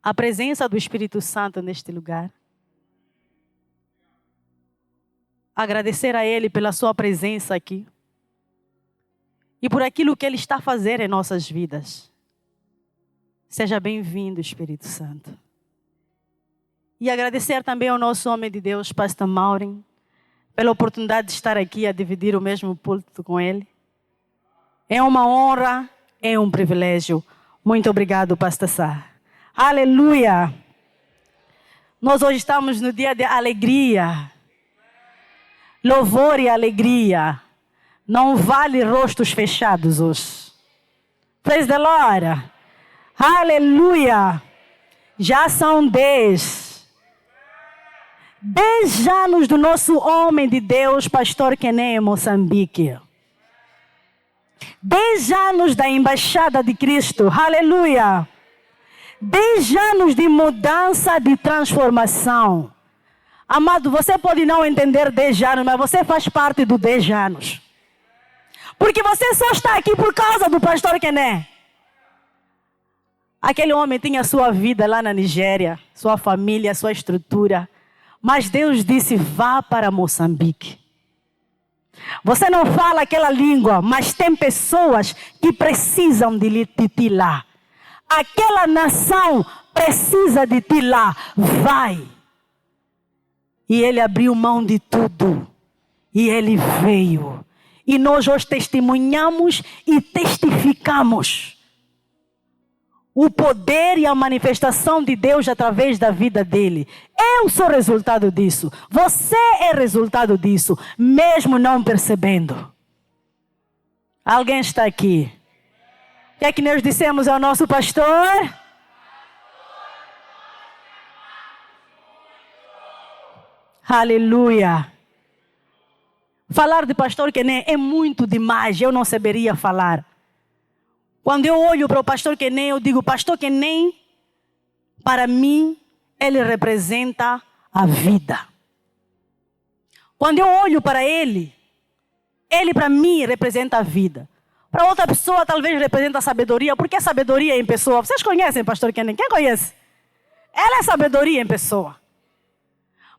a presença do Espírito Santo neste lugar. Agradecer a Ele pela sua presença aqui. E por aquilo que Ele está fazendo em nossas vidas. Seja bem-vindo, Espírito Santo. E agradecer também ao nosso homem de Deus, Pastor Maureen, pela oportunidade de estar aqui a dividir o mesmo púlpito com ele. É uma honra, é um privilégio. Muito obrigado, Pastor Sá. Aleluia! Nós hoje estamos no dia de alegria. Louvor e alegria. Não vale rostos fechados hoje. Praise the Lord. Aleluia. Já são 10 anos do nosso homem de Deus, Pastor Kené, em Moçambique. 10 anos da Embaixada de Cristo. Aleluia. 10 anos de mudança, de transformação. Amado, você pode não entender 10 anos, mas você faz parte dos 10 anos. Porque você só está aqui por causa do Pastor Kené. Aquele homem tinha sua vida lá na Nigéria, sua família, sua estrutura. Mas Deus disse, vá para Moçambique. Você não fala aquela língua, mas tem pessoas que precisam de ti lá. Aquela nação precisa de ti lá. Vai. E ele abriu mão de tudo. E ele veio. E nós hoje testemunhamos e testificamos o poder e a manifestação de Deus através da vida dele. Eu sou resultado disso. Você é resultado disso, mesmo não percebendo. Alguém está aqui? O que é que nós dissemos ao nosso pastor? Aleluia. Falar de Pastor Kené é muito demais, eu não saberia falar. Quando eu olho para o Pastor Kené, eu digo, Pastor Kené, para mim, ele representa a vida. Quando eu olho para ele para mim representa a vida. Para outra pessoa talvez representa a sabedoria, porque é sabedoria em pessoa. Vocês conhecem Pastor Kené? Quem conhece? Ela é sabedoria em pessoa.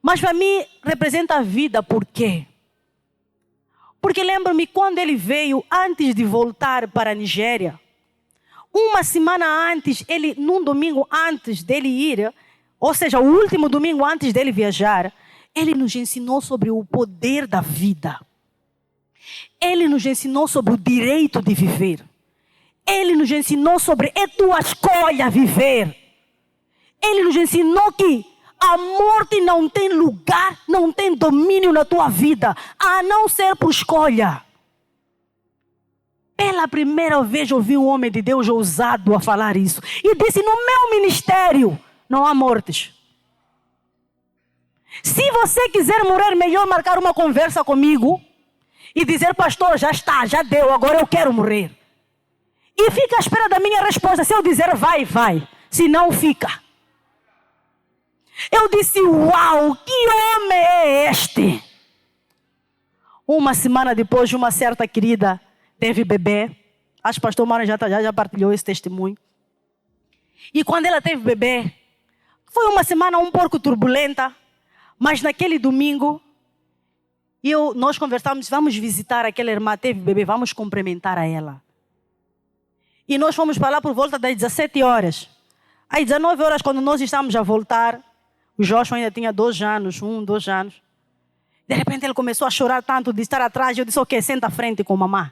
Mas para mim representa a vida, por quê? Porque lembro-me quando ele veio, antes de voltar para a Nigéria, uma semana antes, num domingo antes dele ir, ou seja, o último domingo antes dele viajar, ele nos ensinou sobre o poder da vida. Ele nos ensinou sobre o direito de viver. Ele nos ensinou sobre é tua escolha viver. Ele nos ensinou que a morte não tem lugar, não tem domínio na tua vida, a não ser por escolha. Pela primeira vez ouvi um homem de Deus ousado a falar isso. E disse, no meu ministério não há mortes. Se você quiser morrer, melhor marcar uma conversa comigo e dizer, pastor, já está, já deu, agora eu quero morrer. E fica à espera da minha resposta. Se eu dizer vai, vai. Se não, fica. Eu disse, uau, que homem é este? Uma semana depois, uma certa querida teve bebê. Acho que o pastor Mauro já partilhou esse testemunho. E quando ela teve bebê, foi uma semana um pouco turbulenta. Mas naquele domingo, nós conversamos, vamos visitar aquela irmã, teve bebê, vamos cumprimentar a ela. E nós fomos para lá por volta das 17 horas. Às 19 horas, quando nós estávamos a voltar, o Joshua ainda tinha 2 anos, 2 anos. De repente ele começou a chorar tanto de estar atrás. Eu disse, ok, senta à frente com mamãe.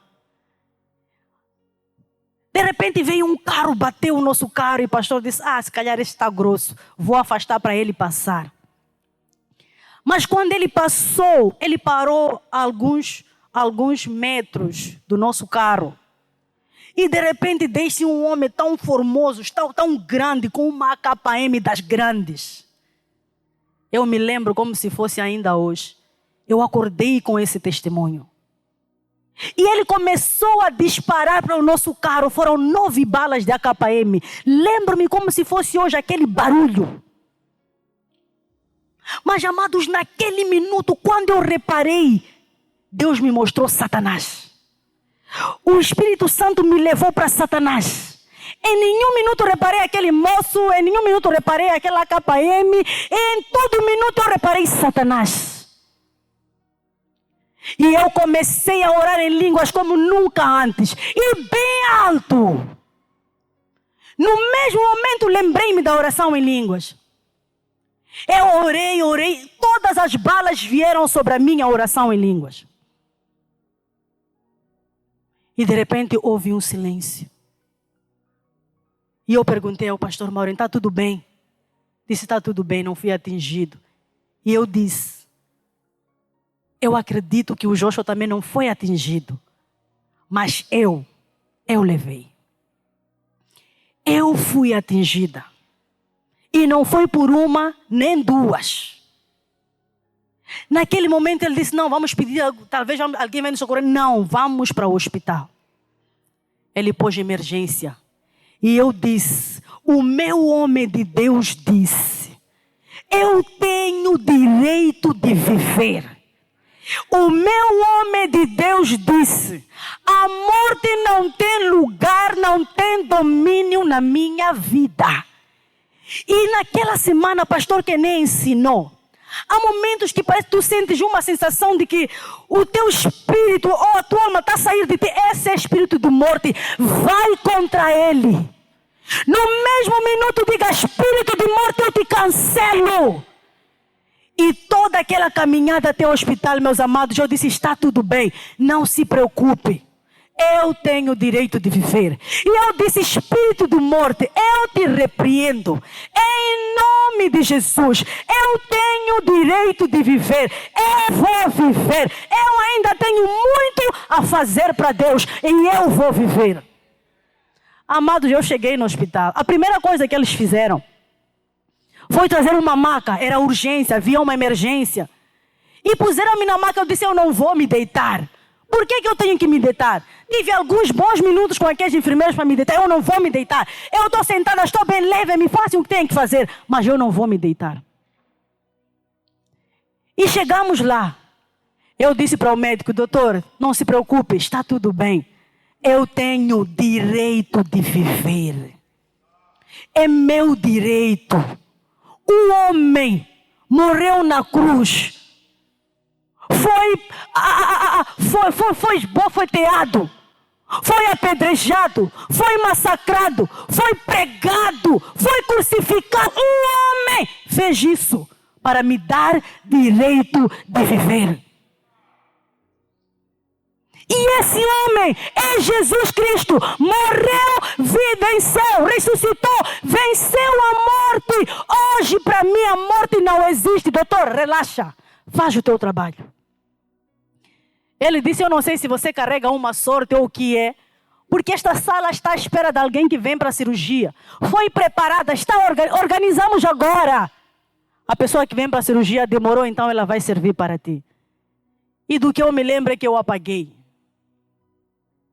De repente veio um carro, bateu o nosso carro e o pastor disse, se calhar este está grosso, vou afastar para ele passar. Mas quando ele passou, ele parou a alguns metros do nosso carro. E de repente deixa um homem tão formoso, tão grande, com uma KM das grandes. Eu me lembro como se fosse ainda hoje. Eu acordei com esse testemunho. E ele começou a disparar para o nosso carro. Foram 9 balas de AKM. Lembro-me como se fosse hoje aquele barulho. Mas, amados, naquele minuto, quando eu reparei, Deus me mostrou Satanás. O Espírito Santo me levou para Satanás. Em nenhum minuto reparei aquele moço, em nenhum minuto reparei aquela KM, em todo minuto eu reparei Satanás. E eu comecei a orar em línguas como nunca antes, e bem alto. No mesmo momento lembrei-me da oração em línguas. Eu orei, todas as balas vieram sobre a minha oração em línguas. E de repente houve um silêncio. E eu perguntei ao pastor Mauro, está tudo bem? Disse, está tudo bem, não fui atingido. E eu disse, eu acredito que o Joshua também não foi atingido. Mas eu levei. Eu fui atingida. E não foi por uma nem duas. Naquele momento ele disse, não, vamos pedir, talvez alguém venha nos socorrer. Não, vamos para o hospital. Ele pôs emergência. E eu disse, o meu homem de Deus disse, eu tenho direito de viver. O meu homem de Deus disse, a morte não tem lugar, não tem domínio na minha vida. E naquela semana, pastor Kené ensinou. Há momentos que parece que tu sentes uma sensação de que o teu espírito ou a tua alma está a sair de ti. Esse é espírito de morte. Vai contra ele. No mesmo minuto diga, espírito de morte, eu te cancelo. E toda aquela caminhada até o hospital, meus amados, eu disse, está tudo bem. Não se preocupe. Eu tenho o direito de viver. E eu disse, espírito de morte, eu te repreendo. Em nome de Jesus, eu tenho o direito de viver. Eu vou viver. Eu ainda tenho muito a fazer para Deus. E eu vou viver. Amados, eu cheguei no hospital. A primeira coisa que eles fizeram foi trazer uma maca. Era urgência, havia uma emergência. E puseram-me na maca. Eu disse, eu não vou me deitar. Por que eu tenho que me deitar? Tive alguns bons minutos com aqueles enfermeiros para me deitar. Eu não vou me deitar. Eu estou sentada, estou bem leve, me façam o que tenho que fazer. Mas eu não vou me deitar. E chegamos lá. Eu disse para o médico, doutor, não se preocupe, está tudo bem. Eu tenho direito de viver. É meu direito. O homem morreu na cruz. Foi esbofeteado, foi apedrejado, foi massacrado, foi pregado, foi crucificado. Um homem fez isso para me dar direito de viver. E esse homem é Jesus Cristo. Morreu, venceu, ressuscitou, venceu a morte. Hoje para mim a morte não existe. Doutor, relaxa, faz o teu trabalho. Ele disse, eu não sei se você carrega uma sorte ou o que é, porque esta sala está à espera de alguém que vem para a cirurgia. Foi preparada, organizamos agora. A pessoa que vem para a cirurgia demorou, então ela vai servir para ti. E do que eu me lembro é que eu apaguei.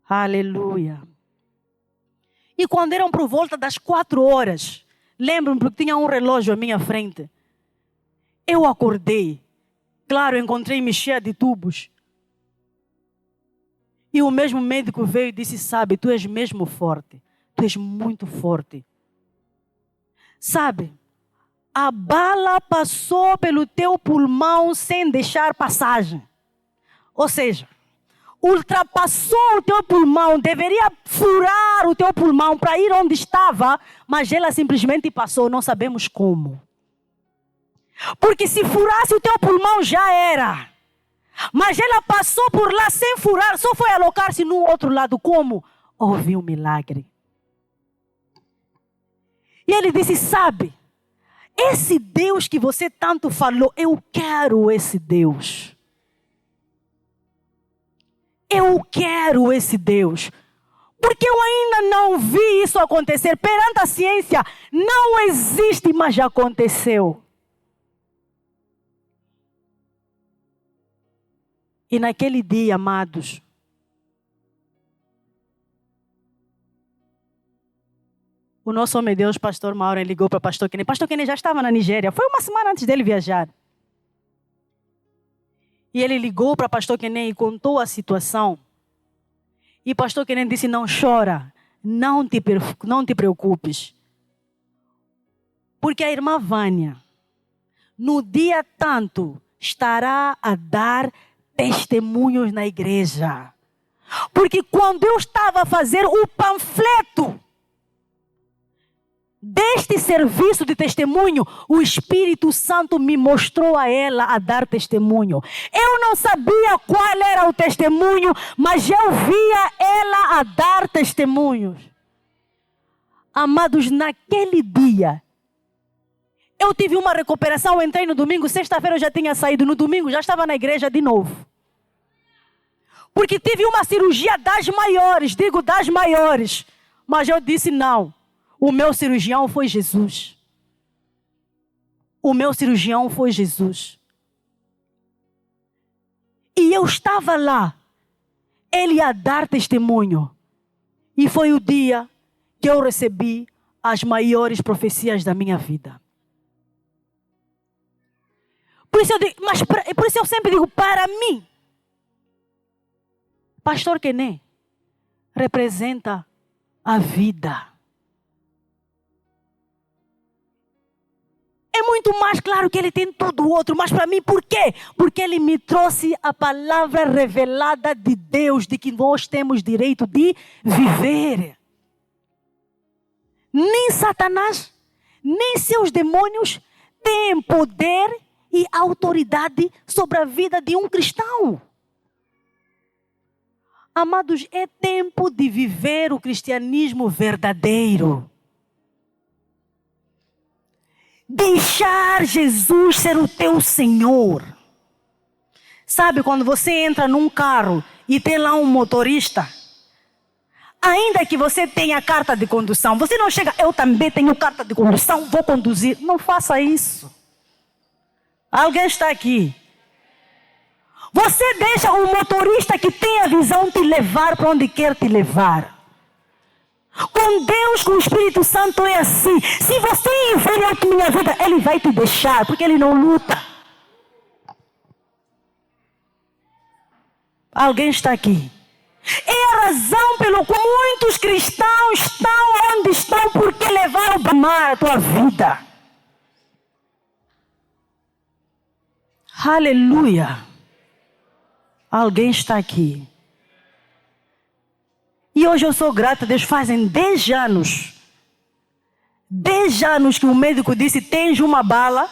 Aleluia. E quando eram por volta das 4 horas, lembro-me porque tinha um relógio à minha frente. Eu acordei. Claro, encontrei-me cheia de tubos. E o mesmo médico veio e disse, sabe, tu és mesmo forte. Tu és muito forte. Sabe, a bala passou pelo teu pulmão sem deixar passagem. Ou seja, ultrapassou o teu pulmão, deveria furar o teu pulmão para ir onde estava, mas ela simplesmente passou, não sabemos como. Porque se furasse o teu pulmão já era. Mas ela passou por lá sem furar, só foi alocar-se no outro lado. Como? Houve um milagre. E ele disse, sabe, esse Deus que você tanto falou, eu quero esse Deus. Eu quero esse Deus. Porque eu ainda não vi isso acontecer. Perante a ciência, não existe, mas já aconteceu. E naquele dia, amados, o nosso homem de Deus, pastor Mauro, ligou para o pastor Kené. Pastor Kené já estava na Nigéria. Foi uma semana antes dele viajar. E ele ligou para o pastor Kené e contou a situação. E o pastor Kené disse, não chora. não te preocupes. Porque a irmã Vânia, no dia tanto, estará a dar testemunhos na igreja. Porque quando eu estava a fazer o panfleto deste serviço de testemunho, o Espírito Santo me mostrou a ela a dar testemunho. Eu não sabia qual era o testemunho, mas eu via ela a dar testemunhos. Amados, naquele dia, eu tive uma recuperação, eu entrei no domingo, sexta-feira eu já tinha saído, no domingo já estava na igreja de novo. Porque tive uma cirurgia das maiores, digo das maiores, mas eu disse não. O meu cirurgião foi Jesus. O meu cirurgião foi Jesus. E eu estava lá. Ele ia dar testemunho. E foi o dia que eu recebi as maiores profecias da minha vida. Por isso eu digo, por isso eu sempre digo, para mim, Pastor Kené representa a vida. É muito mais claro que ele tem tudo o outro, mas para mim, por quê? Porque ele me trouxe a palavra revelada de Deus, de que nós temos direito de viver. Nem Satanás, nem seus demônios têm poder e autoridade sobre a vida de um cristão. Amados, é tempo de viver o cristianismo verdadeiro. Deixar Jesus ser o teu Senhor. Sabe, quando você entra num carro e tem lá um motorista, ainda que você tenha carta de condução, você não chega, eu também tenho carta de condução, vou conduzir. Não faça isso. Alguém está aqui. Você deixa o motorista que tem a visão te levar para onde quer te levar. Com Deus, com o Espírito Santo é assim. Se você envelhecer a minha vida, Ele vai te deixar, porque Ele não luta. Alguém está aqui. É a razão pela qual muitos cristãos estão onde estão, porque levaram para amar a tua vida. Aleluia. Alguém está aqui. E hoje eu sou grata a Deus, fazem 10 anos. 10 anos que o médico disse, tens uma bala,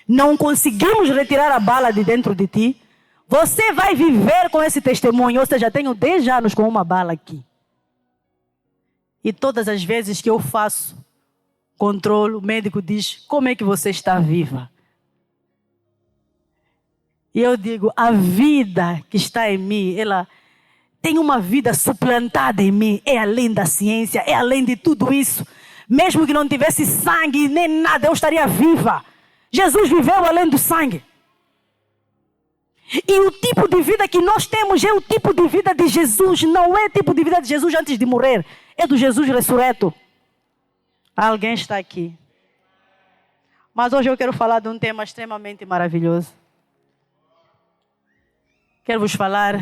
não conseguimos retirar a bala de dentro de ti. Você vai viver com esse testemunho. Ou seja, tenho 10 anos com uma bala aqui. E todas as vezes que eu faço controle, o médico diz, como é que você está viva? E eu digo, a vida que está em mim, ela tem uma vida suplantada em mim. É além da ciência, é além de tudo isso. Mesmo que não tivesse sangue nem nada, eu estaria viva. Jesus viveu além do sangue. E o tipo de vida que nós temos é o tipo de vida de Jesus. Não é o tipo de vida de Jesus antes de morrer. É do Jesus ressurreto. Alguém está aqui. Mas hoje eu quero falar de um tema extremamente maravilhoso. Quero vos falar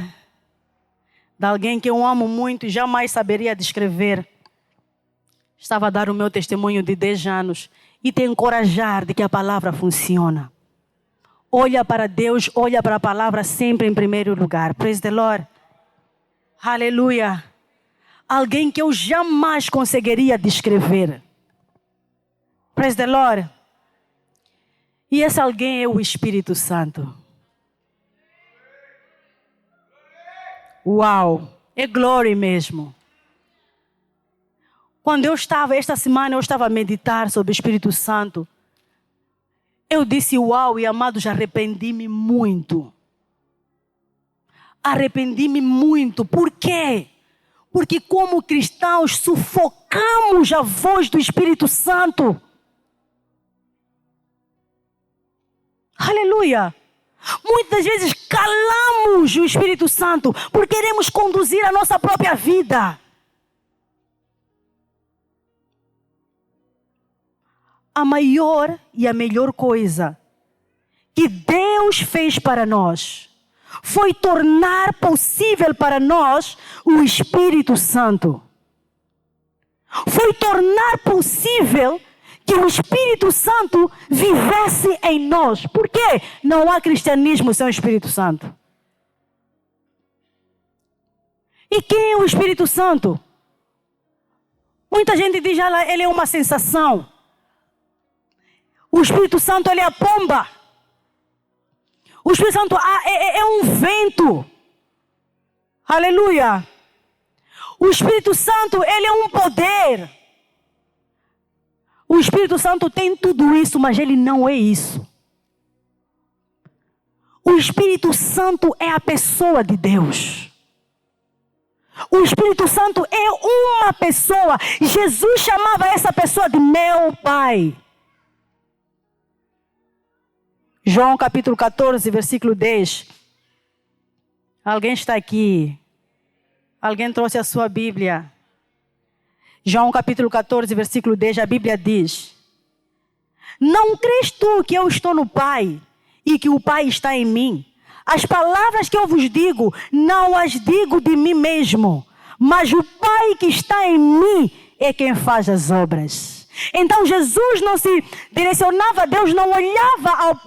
de alguém que eu amo muito e jamais saberia descrever. Estava a dar o meu testemunho de 10 anos e te encorajar de que a palavra funciona. Olha para Deus, olha para a palavra sempre em primeiro lugar. Praise the Lord. Aleluia. Alguém que eu jamais conseguiria descrever. Praise the Lord. E esse alguém é o Espírito Santo. Uau, é glória mesmo. Quando esta semana eu estava a meditar sobre o Espírito Santo, eu disse uau e amados, arrependi-me muito. Arrependi-me muito. Por quê? Porque como cristãos sufocamos a voz do Espírito Santo. Aleluia. Muitas vezes calamos o Espírito Santo porque queremos conduzir a nossa própria vida. A maior e a melhor coisa que Deus fez para nós foi tornar possível para nós o Espírito Santo. foi tornar possível que o Espírito Santo vivesse em nós. Por quê? Não há cristianismo sem o Espírito Santo. E quem é o Espírito Santo? Muita gente diz, ele é uma sensação. O Espírito Santo, ele é a pomba. O Espírito Santo é um vento. Aleluia. O Espírito Santo, ele é um poder. O Espírito Santo tem tudo isso, mas ele não é isso. O Espírito Santo é a pessoa de Deus. O Espírito Santo é uma pessoa. Jesus chamava essa pessoa de meu Pai. João capítulo 14, versículo 10. Alguém está aqui? Alguém trouxe a sua Bíblia? João capítulo 14, versículo 10, a Bíblia diz: não crês tu que eu estou no Pai e que o Pai está em mim? As palavras que eu vos digo, não as digo de mim mesmo, mas o Pai que está em mim é quem faz as obras. Então Jesus não se direcionava a Deus, não olhava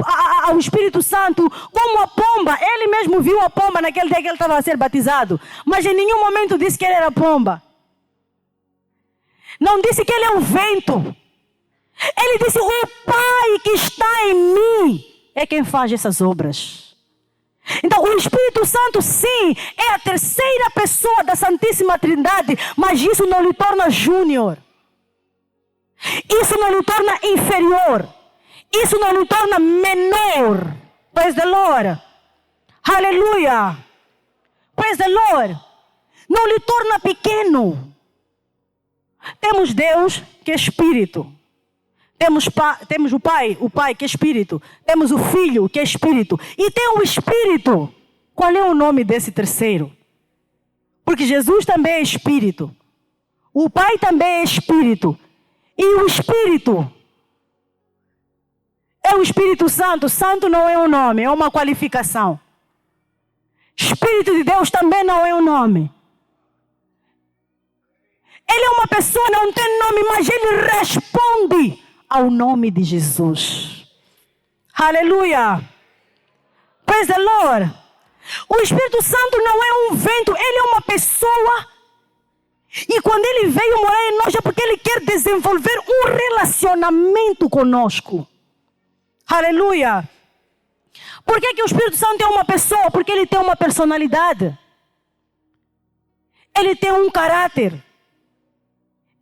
ao Espírito Santo como a pomba. Ele mesmo viu a pomba naquele dia que ele estava a ser batizado, mas em nenhum momento disse que ele era pomba. Não disse que ele é o vento. Ele disse: o Pai que está em mim é quem faz essas obras. Então o Espírito Santo, sim, é a terceira pessoa da Santíssima Trindade, mas isso não lhe torna júnior. Isso não lhe torna inferior. Isso não lhe torna menor. Praise the Lord. Aleluia. Praise the Lord. Não lhe torna pequeno. Temos Deus que é Espírito. Temos o Pai que é Espírito. Temos o Filho que é Espírito. E tem o Espírito. Qual é o nome desse terceiro? Porque Jesus também é Espírito. O Pai também é Espírito. E o Espírito é o Espírito Santo. Santo não é um nome, é uma qualificação. Espírito de Deus também não é um nome. Ele é uma pessoa, não tem nome, mas ele responde ao nome de Jesus. Aleluia. Praise the Lord. O Espírito Santo não é um vento, ele é uma pessoa. E quando ele veio morar em nós é porque ele quer desenvolver um relacionamento conosco. Aleluia. Por que o Espírito Santo é uma pessoa? Porque ele tem uma personalidade. Ele tem um caráter.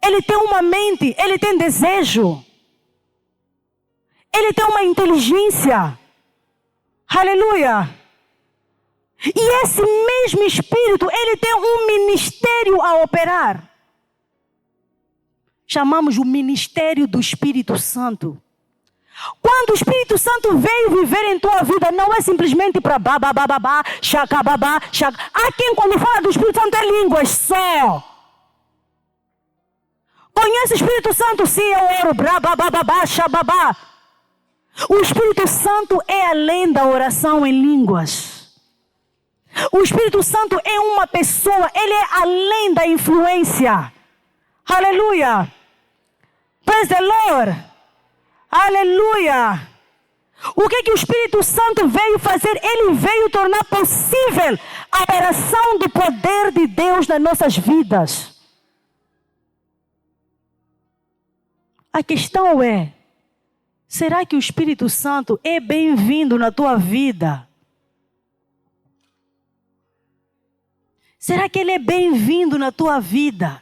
Ele tem uma mente. Ele tem desejo. Ele tem uma inteligência. Aleluia. E esse mesmo Espírito, ele tem um ministério a operar. Chamamos o ministério do Espírito Santo. Quando o Espírito Santo veio viver em tua vida, não é simplesmente para babá, chacababá, chac. Há quem quando fala do Espírito Santo é línguas só. Conhece o Espírito Santo? Sim, eu oro, babá, chababá. O Espírito Santo é além da oração em línguas. O Espírito Santo é uma pessoa, ele é além da influência. Aleluia. Praise the Lord. Aleluia. O que o Espírito Santo veio fazer? Ele veio tornar possível a operação do poder de Deus nas nossas vidas. A questão é, será que o Espírito Santo é bem-vindo na tua vida? Será que ele é bem-vindo na tua vida?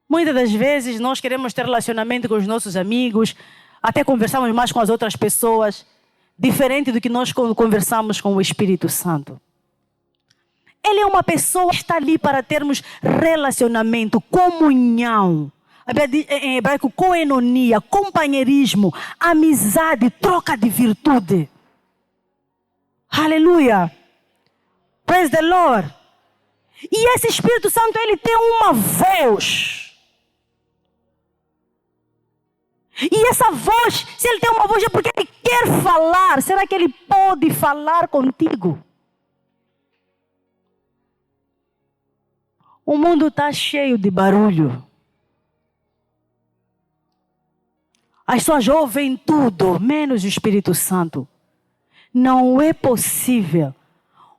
Muitas das vezes nós queremos ter relacionamento com os nossos amigos, até conversamos mais com as outras pessoas, diferente do que nós conversamos com o Espírito Santo. Ele é uma pessoa que está ali para termos relacionamento, comunhão. Em hebraico, koinonia, companheirismo, amizade, troca de virtude. Aleluia. Praise the Lord. E esse Espírito Santo, ele tem uma voz. E essa voz, se ele tem uma voz é porque ele quer falar. Será que ele pode falar contigo? O mundo está cheio de barulho. As pessoas ouvem tudo, menos o Espírito Santo. Não é possível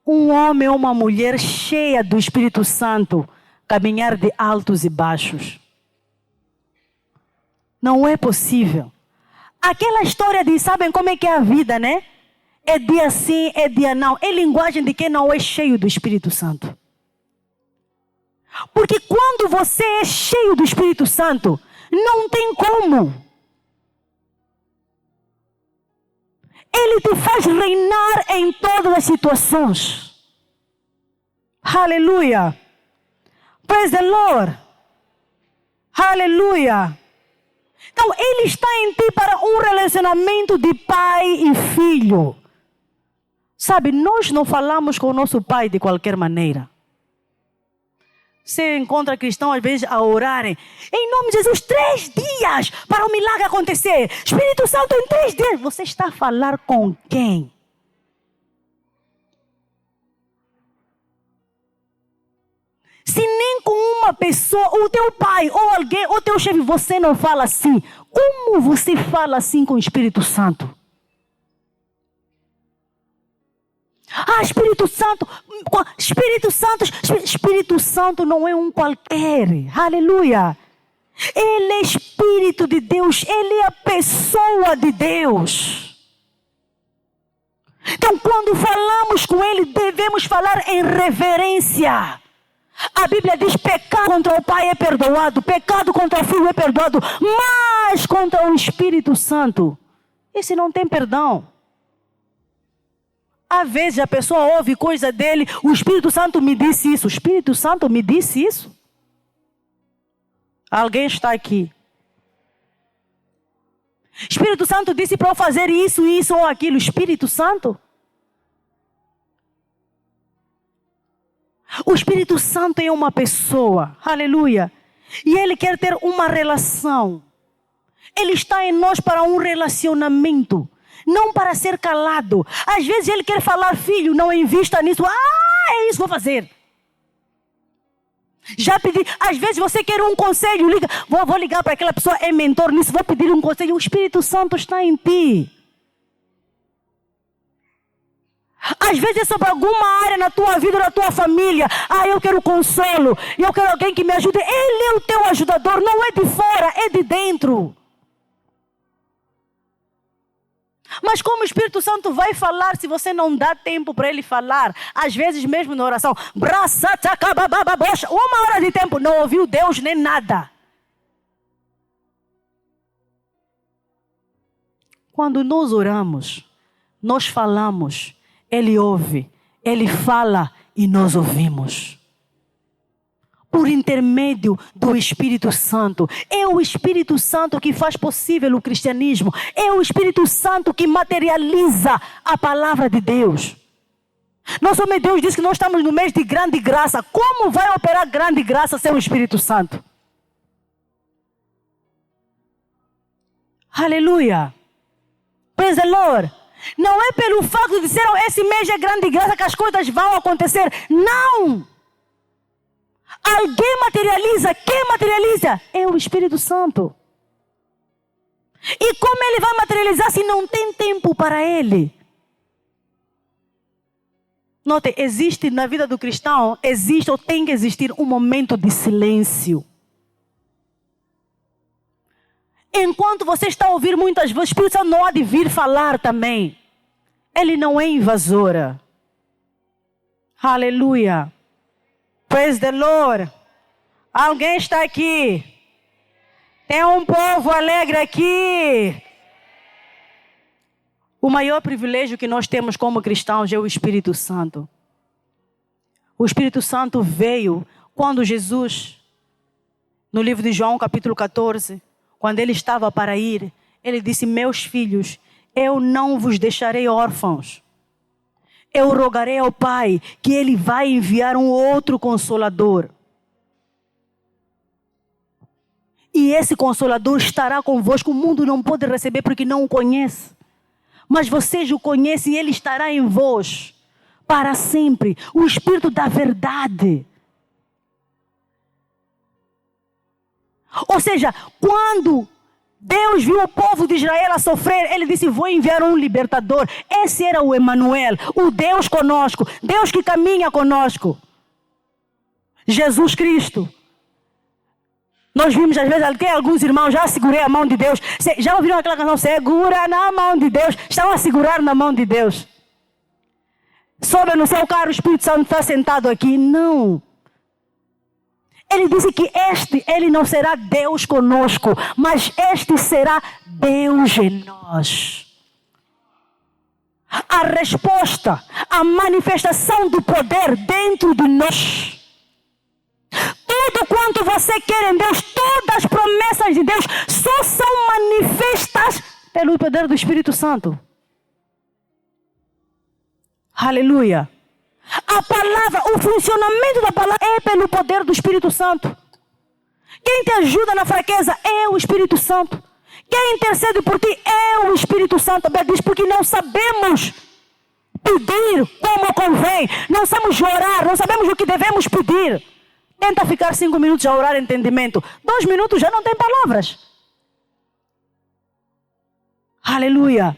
um homem ou uma mulher cheia do Espírito Santo caminhar de altos e baixos. Não é possível. Aquela história de, sabem como é que é a vida, né? É dia sim, é dia não. É linguagem de quem não é cheio do Espírito Santo. Porque quando você é cheio do Espírito Santo, não tem como. Ele te faz reinar em todas as situações. Aleluia. Praise the Lord. Aleluia. Então, Ele está em ti para um relacionamento de pai e filho. Sabe, nós não falamos com o nosso pai de qualquer maneira. Você encontra cristãos, às vezes, a orarem. Em nome de Jesus, 3 dias para o milagre acontecer. Espírito Santo, em 3 dias. Você está a falar com quem? Se nem com uma pessoa, o teu pai, ou alguém, ou teu chefe, você não fala assim. Como você fala assim com o Espírito Santo? Espírito Santo, Espírito Santo não é um qualquer. Aleluia. Ele é Espírito de Deus, Ele é a pessoa de Deus. Então, quando falamos com Ele, devemos falar em reverência. A Bíblia diz: pecado contra o Pai é perdoado, pecado contra o Filho é perdoado, mas contra o Espírito Santo, esse não tem perdão. Às vezes a pessoa ouve coisa dele, o Espírito Santo me disse isso, o Espírito Santo me disse isso. Alguém está aqui. Espírito Santo disse para eu fazer isso, isso ou aquilo. Espírito Santo? O Espírito Santo é uma pessoa, aleluia. E Ele quer ter uma relação. Ele está em nós para um relacionamento. Não para ser calado. Às vezes Ele quer falar: filho, não invista nisso. É isso, vou fazer. Já pedi. Às vezes você quer um conselho. Liga. Vou ligar para aquela pessoa, é mentor nisso. Vou pedir um conselho. O Espírito Santo está em ti. Às vezes é sobre alguma área na tua vida, na tua família. Eu quero consolo. Eu quero alguém que me ajude. Ele é o teu ajudador. Não é de fora, é de dentro. Mas como o Espírito Santo vai falar se você não dá tempo para Ele falar? Às vezes mesmo na oração, 1 hora de tempo, não ouviu Deus nem nada. Quando nós oramos, nós falamos, Ele ouve, Ele fala e nós ouvimos. Por intermédio do Espírito Santo. É o Espírito Santo que faz possível o cristianismo. É o Espírito Santo que materializa a palavra de Deus. Nosso homem Deus diz que nós estamos no mês de grande graça. Como vai operar grande graça sem o Espírito Santo? Aleluia. Praise the Lord. Não é pelo fato de dizer esse mês é grande graça que as coisas vão acontecer. Não. Alguém materializa. Quem materializa? É o Espírito Santo. E como Ele vai materializar se não tem tempo para Ele? Note, existe na vida do cristão, existe ou tem que existir um momento de silêncio. Enquanto você está a ouvir muitas vezes, o Espírito Santo não há de vir falar também. Ele não é invasora. Aleluia. Praise the Lord. Alguém está aqui? Tem um povo alegre aqui. O maior privilégio que nós temos como cristãos é o Espírito Santo. O Espírito Santo veio quando Jesus, no livro de João capítulo 14, quando Ele estava para ir, Ele disse: meus filhos, eu não vos deixarei órfãos. Eu rogarei ao Pai que Ele vai enviar um outro Consolador. E esse Consolador estará convosco. O mundo não pode receber porque não o conhece. Mas vocês o conhecem e Ele estará em vós para sempre. O Espírito da verdade. Ou seja, quando Deus viu o povo de Israel a sofrer, ele disse, vou enviar um libertador. Esse era o Emanuel, o Deus conosco, Deus que caminha conosco. Jesus Cristo. Nós vimos às vezes alguns irmãos, já segurei a mão de Deus. Já ouviram aquela canção, segura na mão de Deus? Estão a segurar na mão de Deus. Sobe no seu carro, o Espírito Santo está sentado aqui. Não. Ele disse que ele não será Deus conosco, mas este será Deus em nós. A resposta, a manifestação do poder dentro de nós. Tudo quanto você quer em Deus, todas as promessas de Deus só são manifestas pelo poder do Espírito Santo. Aleluia. A palavra, o funcionamento da palavra é pelo poder do Espírito Santo. Quem te ajuda na fraqueza é o Espírito Santo. Quem intercede por ti é o Espírito Santo. A Bíblia diz, porque não sabemos pedir como convém. Não sabemos orar, não sabemos o que devemos pedir. Tenta ficar 5 minutos a orar entendimento. 2 minutos já não tem palavras. Aleluia.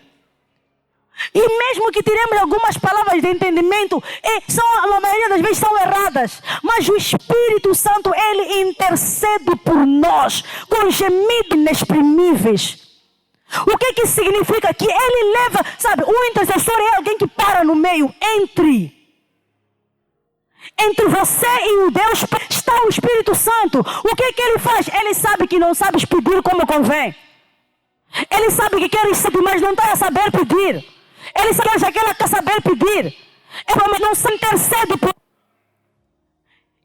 E mesmo que tiremos algumas palavras de entendimento, a maioria das vezes são erradas. Mas o Espírito Santo, ele intercede por nós com gemidos inexprimíveis. O que significa? Que ele leva, sabe, o intercessor é alguém que para no meio, entre você e o Deus está o Espírito Santo. O que ele faz? Ele sabe que não sabes pedir como convém. Ele sabe que queres saber, mas não está a saber pedir. Ele sabe que ela quer saber pedir. Mas não se intercede por...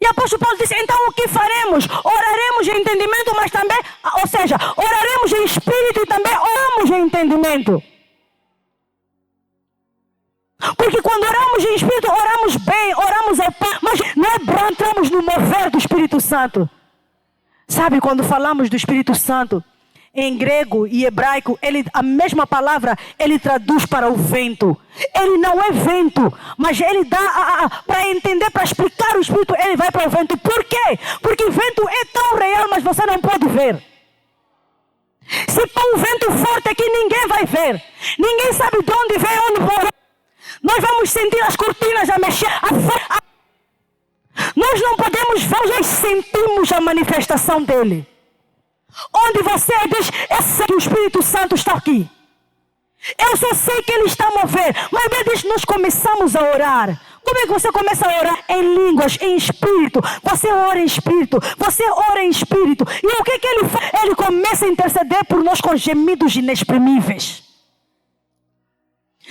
E o apóstolo Paulo disse, então o que faremos? Oraremos em entendimento, mas também... Ou seja, oraremos em espírito e também oramos em entendimento. Porque quando oramos em espírito, oramos bem, oramos ao Pai. Mas não entramos no mover do Espírito Santo. Sabe, quando falamos do Espírito Santo... Em grego e hebraico, a mesma palavra, ele traduz para o vento. Ele não é vento, mas ele dá, para entender, para explicar o Espírito, ele vai para o vento. Por quê? Porque o vento é tão real, mas você não pode ver. Se for um vento forte aqui, ninguém vai ver. Ninguém sabe de onde vem, onde vai. Nós vamos sentir as cortinas a mexer. Nós não podemos ver, nós sentimos a manifestação dele. Onde você diz, eu sei que o Espírito Santo está aqui. Eu só sei que ele está a mover. Mas ele diz, nós começamos a orar. Como é que você começa a orar? Em línguas, em espírito. Você ora em espírito. Você ora em espírito. E o que ele faz? Ele começa a interceder por nós com gemidos inexprimíveis.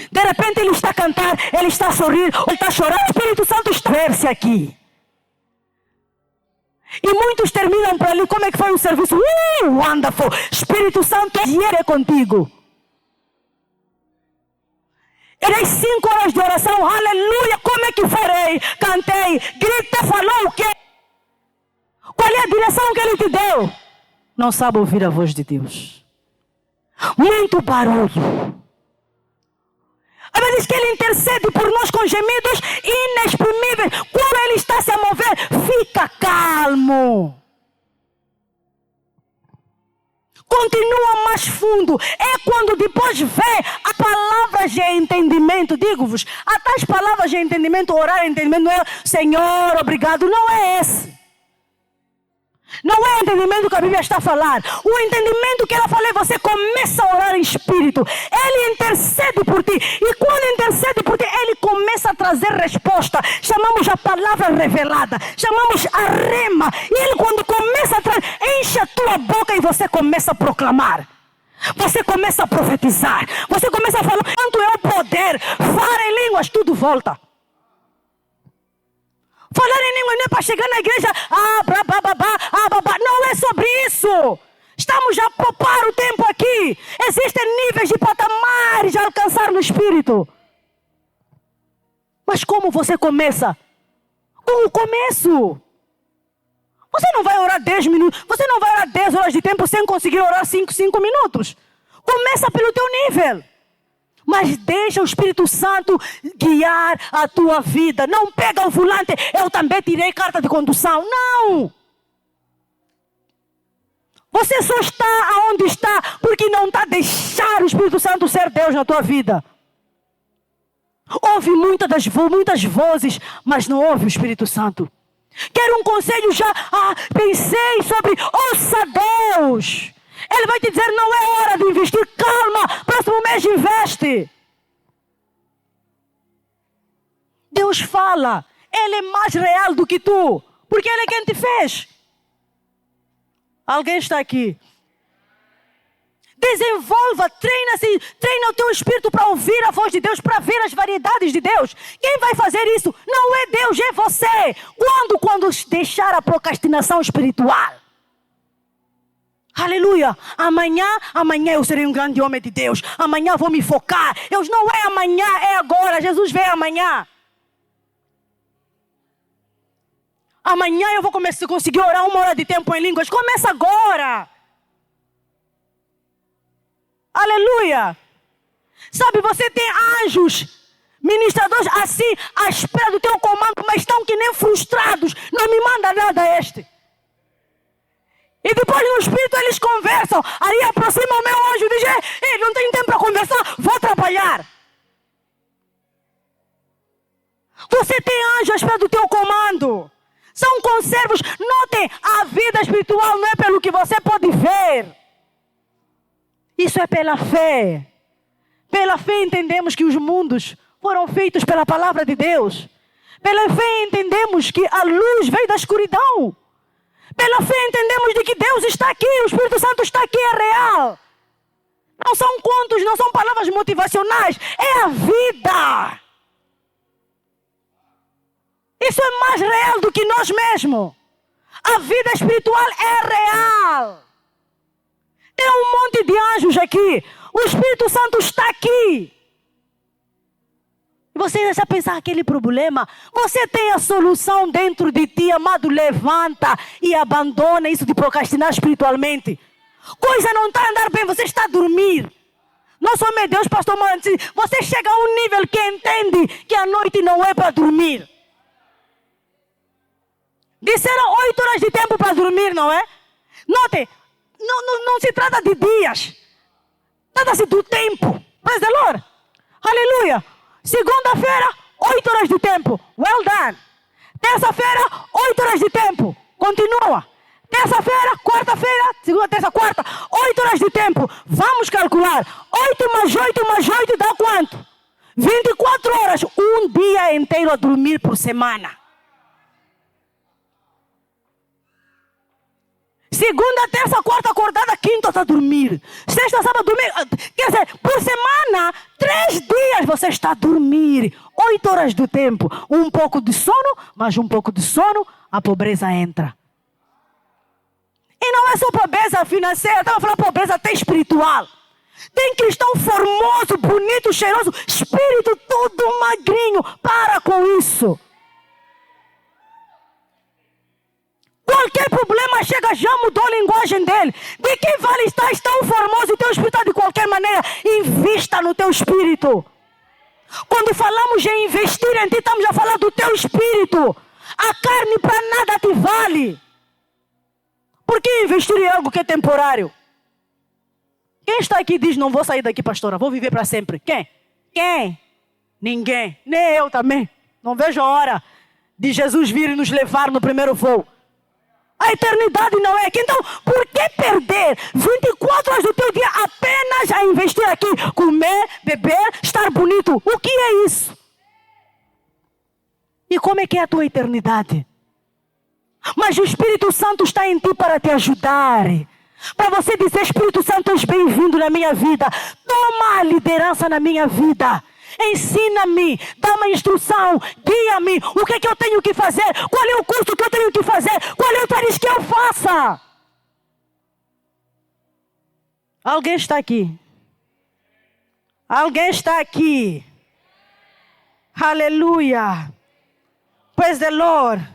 De repente ele está a cantar, ele está a sorrir, ele está a chorar. O Espírito Santo está a ver-se aqui. E muitos terminam para ali, como é que foi o serviço? Wonderful! Espírito Santo é contigo. Erei 5 horas de oração, aleluia, como é que farei? Cantei, grita, falou o quê? Qual é a direção que ele te deu? Não sabe ouvir a voz de Deus. Muito barulho. A Bíblia diz que ele intercede por nós com gemidos inexprimíveis. Quando ele está se a mover, fica calmo. Continua mais fundo. É quando depois vê a palavra de entendimento. Digo-vos, até as palavras de entendimento, orar em entendimento, não é Senhor, obrigado, não é esse. Não é o entendimento que a Bíblia está a falar. O entendimento que ela fala, você começa a orar em espírito. Ele intercede por ti. E quando intercede por ti, ele começa a trazer resposta. Chamamos a palavra revelada. Chamamos a rema. E ele quando começa a trazer, enche a tua boca e você começa a proclamar. Você começa a profetizar. Você começa a falar. Quanto é o poder. Fala em línguas, tudo volta. Falar em língua não é para chegar na igreja, não é sobre isso. Estamos a poupar o tempo aqui. Existem níveis de patamares a alcançar no Espírito. Mas como você começa? Com o começo. Você não vai orar 10 minutos, você não vai orar 10 horas de tempo sem conseguir orar 5 minutos. Começa pelo teu nível. Mas deixa o Espírito Santo guiar a tua vida. Não pega o volante, eu também tirei carta de condução. Não! Você só está aonde está porque não está a deixar o Espírito Santo ser Deus na tua vida. Ouve muitas vozes, mas não ouve o Espírito Santo. Quero um conselho já? Pensei sobre, ouça Deus. Ele vai te dizer, não é hora de investir. Calma, próximo mês investe. Deus fala. Ele é mais real do que tu. Porque Ele é quem te fez. Alguém está aqui? Desenvolva, treina o teu espírito para ouvir a voz de Deus, para ver as variedades de Deus. Quem vai fazer isso? Não é Deus, é você. Quando deixar a procrastinação espiritual. Aleluia. Amanhã eu serei um grande homem de Deus. Amanhã vou me focar. Não é amanhã, é agora. Jesus vem amanhã. Amanhã eu vou conseguir orar 1 hora de tempo em línguas. Começa agora. Aleluia. Sabe, você tem anjos, ministradores assim, à espera do teu comando, mas estão que nem frustrados. Não me manda nada este. E depois no Espírito eles conversam. Aí aproxima o meu anjo e diz, ei, não tenho tempo para conversar, vou trabalhar. Você tem anjo à espera do teu comando. São conservos. Notem, a vida espiritual não é pelo que você pode ver. Isso é pela fé. Pela fé entendemos que os mundos foram feitos pela palavra de Deus. Pela fé entendemos que a luz veio da escuridão. Pela fé entendemos de que Deus está aqui, o Espírito Santo está aqui, é real. Não são contos, não são palavras motivacionais, é a vida. Isso é mais real do que nós mesmos. A vida espiritual é real. Tem um monte de anjos aqui. O Espírito Santo está aqui. E você deixa pensar aquele problema. Você tem a solução dentro de ti, amado. Levanta e abandona isso de procrastinar espiritualmente. Coisa não está a andar bem, você está a dormir. Não só, meu Deus, pastor, mas você chega a um nível que entende que a noite não é para dormir. Disseram 8 horas de tempo para dormir, não é? Note, não se trata de dias. Trata-se do tempo. Praise the Lord. Aleluia. Segunda-feira, 8 horas de tempo. Well done. Terça-feira, 8 horas de tempo. Continua. Terça-feira, quarta-feira, segunda, terça, quarta. 8 horas de tempo. Vamos calcular. 8 mais 8 mais 8 dá quanto? 24 horas. Um dia inteiro a dormir por semana. Segunda, terça, quarta acordada, quinta está a dormir. Sexta, sábado, dormir. Quer dizer, por semana, 3 dias você está a dormir. 8 horas do tempo. Um pouco de sono, mas um pouco de sono, a pobreza entra. E não é só pobreza financeira, estava falando pobreza até espiritual. Tem cristão formoso, bonito, cheiroso, espírito todo magrinho. Para com isso. Qualquer problema chega, já mudou a linguagem dele. De que vale estar tão formoso e teu espírito está de qualquer maneira? Invista no teu espírito. Quando falamos em investir em ti, estamos a falar do teu espírito. A carne para nada te vale. Por que investir em algo que é temporário? Quem está aqui e diz, não vou sair daqui, pastora, vou viver para sempre? Quem? Ninguém. Nem eu também. Não vejo a hora de Jesus vir e nos levar no primeiro voo. A eternidade não é aqui. Então, por que perder 24 horas do teu dia apenas a investir aqui? Comer, beber, estar bonito. O que é isso? E como é que é a tua eternidade? Mas o Espírito Santo está em ti para te ajudar. Para você dizer, Espírito Santo, és bem-vindo na minha vida. Toma a liderança na minha vida. Ensina-me, dá-me instrução, guia-me. O que é que eu tenho que fazer? Qual é o curso que eu tenho que fazer? Qual é o tariz que eu faça? Alguém está aqui? Alguém está aqui? Aleluia. Praise the Lord.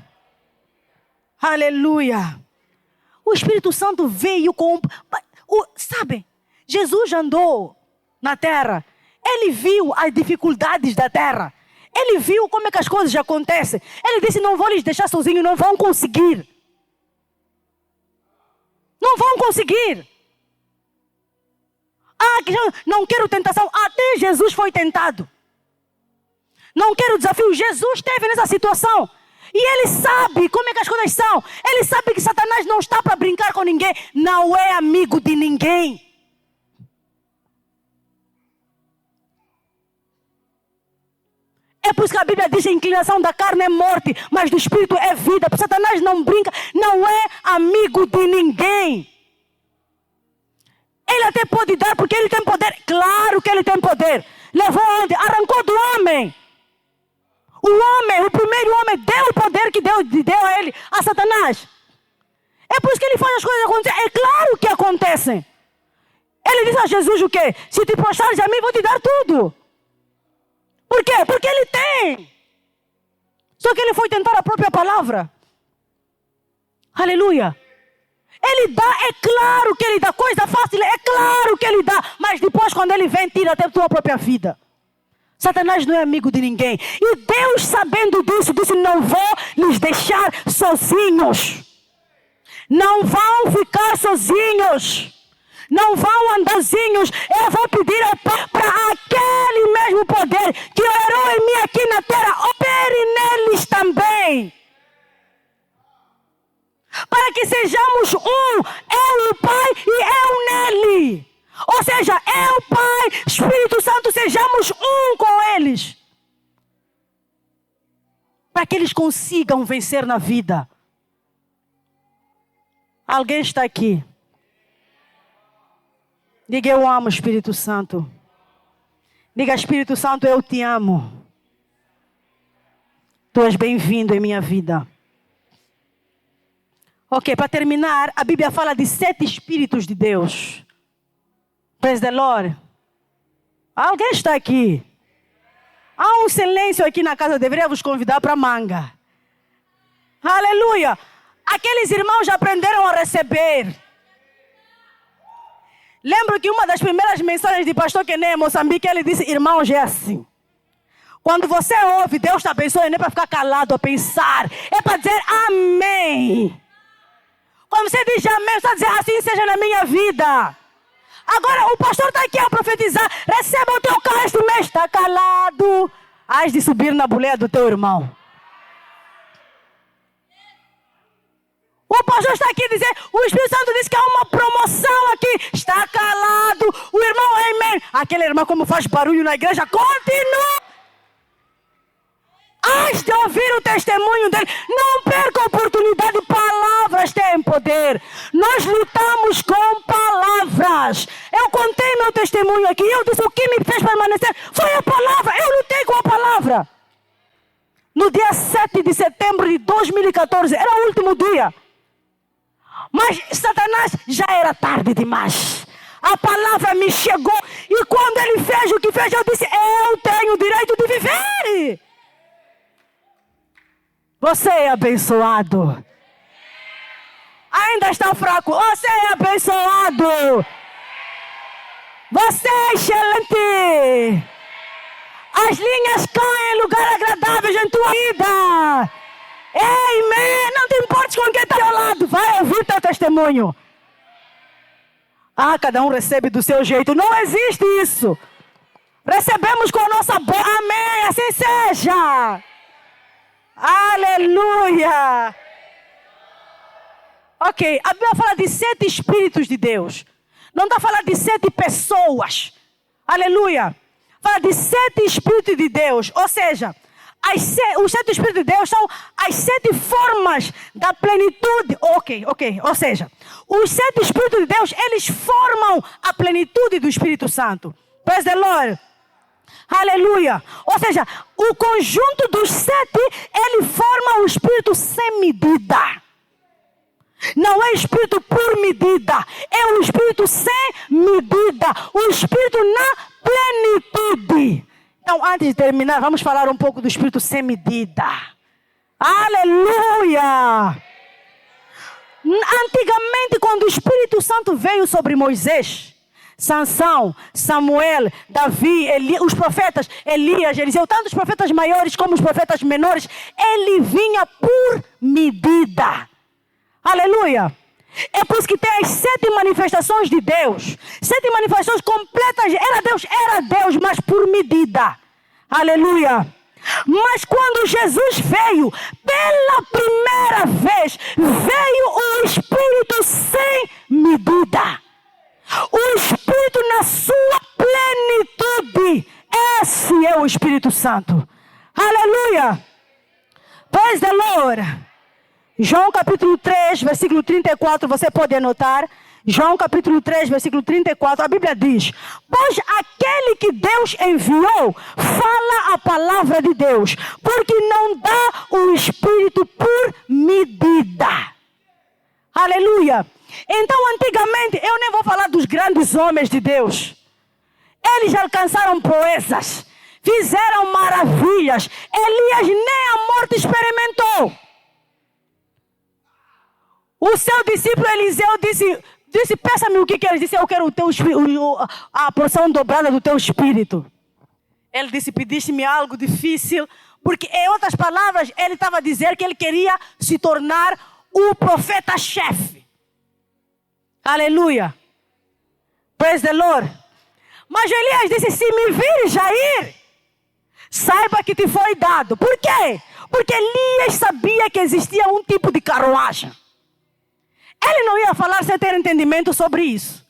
Aleluia. O Espírito Santo veio com... Sabe, Jesus andou na terra. Ele viu as dificuldades da terra. Ele viu como é que as coisas acontecem. Ele disse, não vou lhes deixar sozinhos, não vão conseguir. Não vão conseguir. Não quero tentação. Até Jesus foi tentado. Não quero desafio. Jesus esteve nessa situação. E ele sabe como é que as coisas são. Ele sabe que Satanás não está para brincar com ninguém. Não é amigo de ninguém. É por isso que a Bíblia diz que a inclinação da carne é morte, mas do espírito é vida. Porque Satanás não brinca, não é amigo de ninguém. Ele até pode dar porque ele tem poder. Claro que ele tem poder. Levou onde? Arrancou do homem. O primeiro homem deu o poder que deu a ele, a Satanás. É por isso que ele faz as coisas acontecerem. É claro que acontecem. Ele disse a Jesus o quê? Se te prostrares a mim, vou te dar tudo. Por quê? Porque ele tem. Só que ele foi tentar a própria palavra. Aleluia. Ele dá, é claro que ele dá. Coisa fácil, é claro que ele dá. Mas depois quando ele vem, tira até a tua própria vida. Satanás não é amigo de ninguém. E Deus, sabendo disso, disse: não vou lhes deixar sozinhos. Não vão ficar sozinhos. Não vão andar sozinhos. Eu vou pedir ao Pai para aquele mesmo poder que operou em mim aqui na terra, opere neles também. Para que sejamos um. Eu, o Pai, e eu nele. Ou seja, eu, Pai, Espírito Santo, sejamos um com eles. Para que eles consigam vencer na vida. Alguém está aqui? Diga: eu amo o Espírito Santo. Diga: Espírito Santo, eu te amo. Tu és bem-vindo em minha vida. Ok, para terminar, a Bíblia fala de 7 Espíritos de Deus. Praise the Lord. Alguém está aqui? Há um silêncio aqui na casa, deveria vos convidar para a manga. Aleluia. Aqueles irmãos já aprenderam a receber. Lembro que uma das primeiras mensagens de pastor Kené em Moçambique, ele disse: irmãos, é assim. Quando você ouve, Deus te abençoe, não é para ficar calado a pensar. É para dizer amém. Quando você diz amém, você está dizendo: assim seja na minha vida. Agora o pastor está aqui a profetizar: receba o teu carro este mês. Está calado. Hás de subir na boleia do teu irmão. O pastor está aqui a dizer: o Espírito Santo disse que há uma promoção aqui. Está calado. O irmão, amém. Aquele irmão, como faz barulho na igreja, continua. Hás de ouvir o testemunho dele. Não perca a oportunidade. Palavras têm poder. Nós lutamos com palavras. Eu contei meu testemunho aqui. Eu disse: o que me fez permanecer foi a palavra. Eu lutei com a palavra. No dia 7 de setembro de 2014. Era o último dia. Mas Satanás, já era tarde demais. A palavra me chegou. E quando ele fez o que fez, eu disse: eu tenho o direito de viver. Você é abençoado. Ainda está fraco. Você é abençoado. Você é excelente. As linhas caem em lugar agradável em tua vida. Amém. Não te importes com quem está ao lado. Vai ouvir teu testemunho. Cada um recebe do seu jeito. Não existe isso. Recebemos com a nossa boca. Amém. Assim seja. Aleluia. Ok, a Bíblia fala de 7 Espíritos de Deus. Não está falando de 7 pessoas. Aleluia. Fala de 7 Espíritos de Deus. Ou seja, os 7 Espíritos de Deus são as 7 formas da plenitude. Ok. Ou seja, os 7 Espíritos de Deus, eles formam a plenitude do Espírito Santo. Praise the Lord. Aleluia. Ou seja, o conjunto dos 7, ele forma o Espírito sem medida. Não é Espírito por medida. É o Espírito sem medida. O Espírito na plenitude. Então, antes de terminar, vamos falar um pouco do Espírito sem medida. Aleluia. Antigamente, quando o Espírito Santo veio sobre Moisés, Sansão, Samuel, Davi, os profetas, Elias, Eliseu, tanto os profetas maiores como os profetas menores, ele vinha por medida. Aleluia. É por isso que tem as 7 manifestações de Deus. 7 manifestações completas. Era Deus, mas por medida. Aleluia. Mas quando Jesus veio, pela primeira vez, veio o Espírito sem medida. O Espírito na sua plenitude. Esse é o Espírito Santo. Aleluia. Praise the Lord. João capítulo 3, versículo 34, você pode anotar. João capítulo 3, versículo 34, a Bíblia diz: pois aquele que Deus enviou fala a palavra de Deus, porque não dá o Espírito por medida. Aleluia. Então, antigamente, eu nem vou falar dos grandes homens de Deus. Eles alcançaram proezas, fizeram maravilhas. Elias nem a morte experimentou. O seu discípulo Eliseu disse, peça-me o que queres. Disse, eu quero a porção dobrada do teu espírito. Ele disse, pediste-me algo difícil. Porque, em outras palavras, ele estava a dizer que ele queria se tornar o profeta-chefe. Aleluia. Praise the Lord. Mas Elias disse, se me vires Jair, saiba que te foi dado. Por quê? Porque Elias sabia que existia um tipo de carruagem. Ele não ia falar sem ter entendimento sobre isso.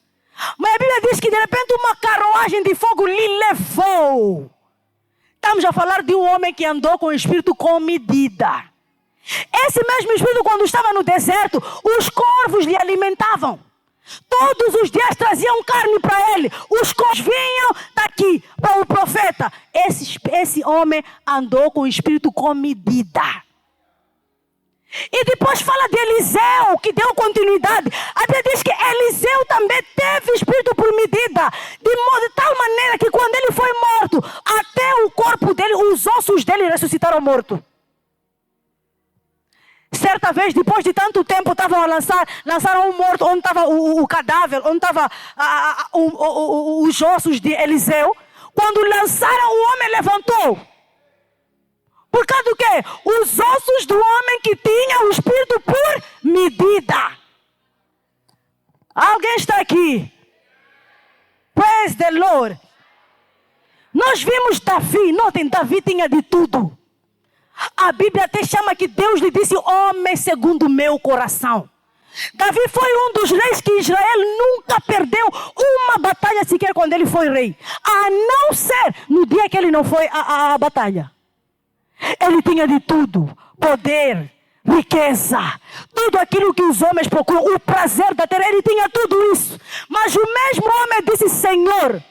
Mas a Bíblia diz que de repente uma carruagem de fogo lhe levou. Estamos a falar de um homem que andou com o Espírito com medida. Esse mesmo Espírito, quando estava no deserto, os corvos lhe alimentavam. Todos os dias traziam carne para ele. Os corvos vinham daqui para o profeta. Esse homem andou com o Espírito com medida. E depois fala de Eliseu, que deu continuidade. A Bíblia diz que Eliseu também teve Espírito por medida. De tal maneira que quando ele foi morto, até o corpo dele, os ossos dele ressuscitaram morto. Certa vez, depois de tanto tempo, lançaram um morto, onde estava o cadáver, onde estavam os ossos de Eliseu. Quando lançaram, o homem levantou. Por causa do quê? Os ossos do homem que tinha o Espírito por medida. Alguém está aqui? Praise the Lord. Nós vimos Davi. Notem, Davi tinha de tudo. A Bíblia até chama que Deus lhe disse, homem segundo o meu coração. Davi foi um dos reis que Israel nunca perdeu uma batalha sequer quando ele foi rei. A não ser no dia que ele não foi à batalha. Ele tinha de tudo. Poder, riqueza, tudo aquilo que os homens procuram. O prazer da terra, ele tinha tudo isso. Mas o mesmo homem disse, Senhor,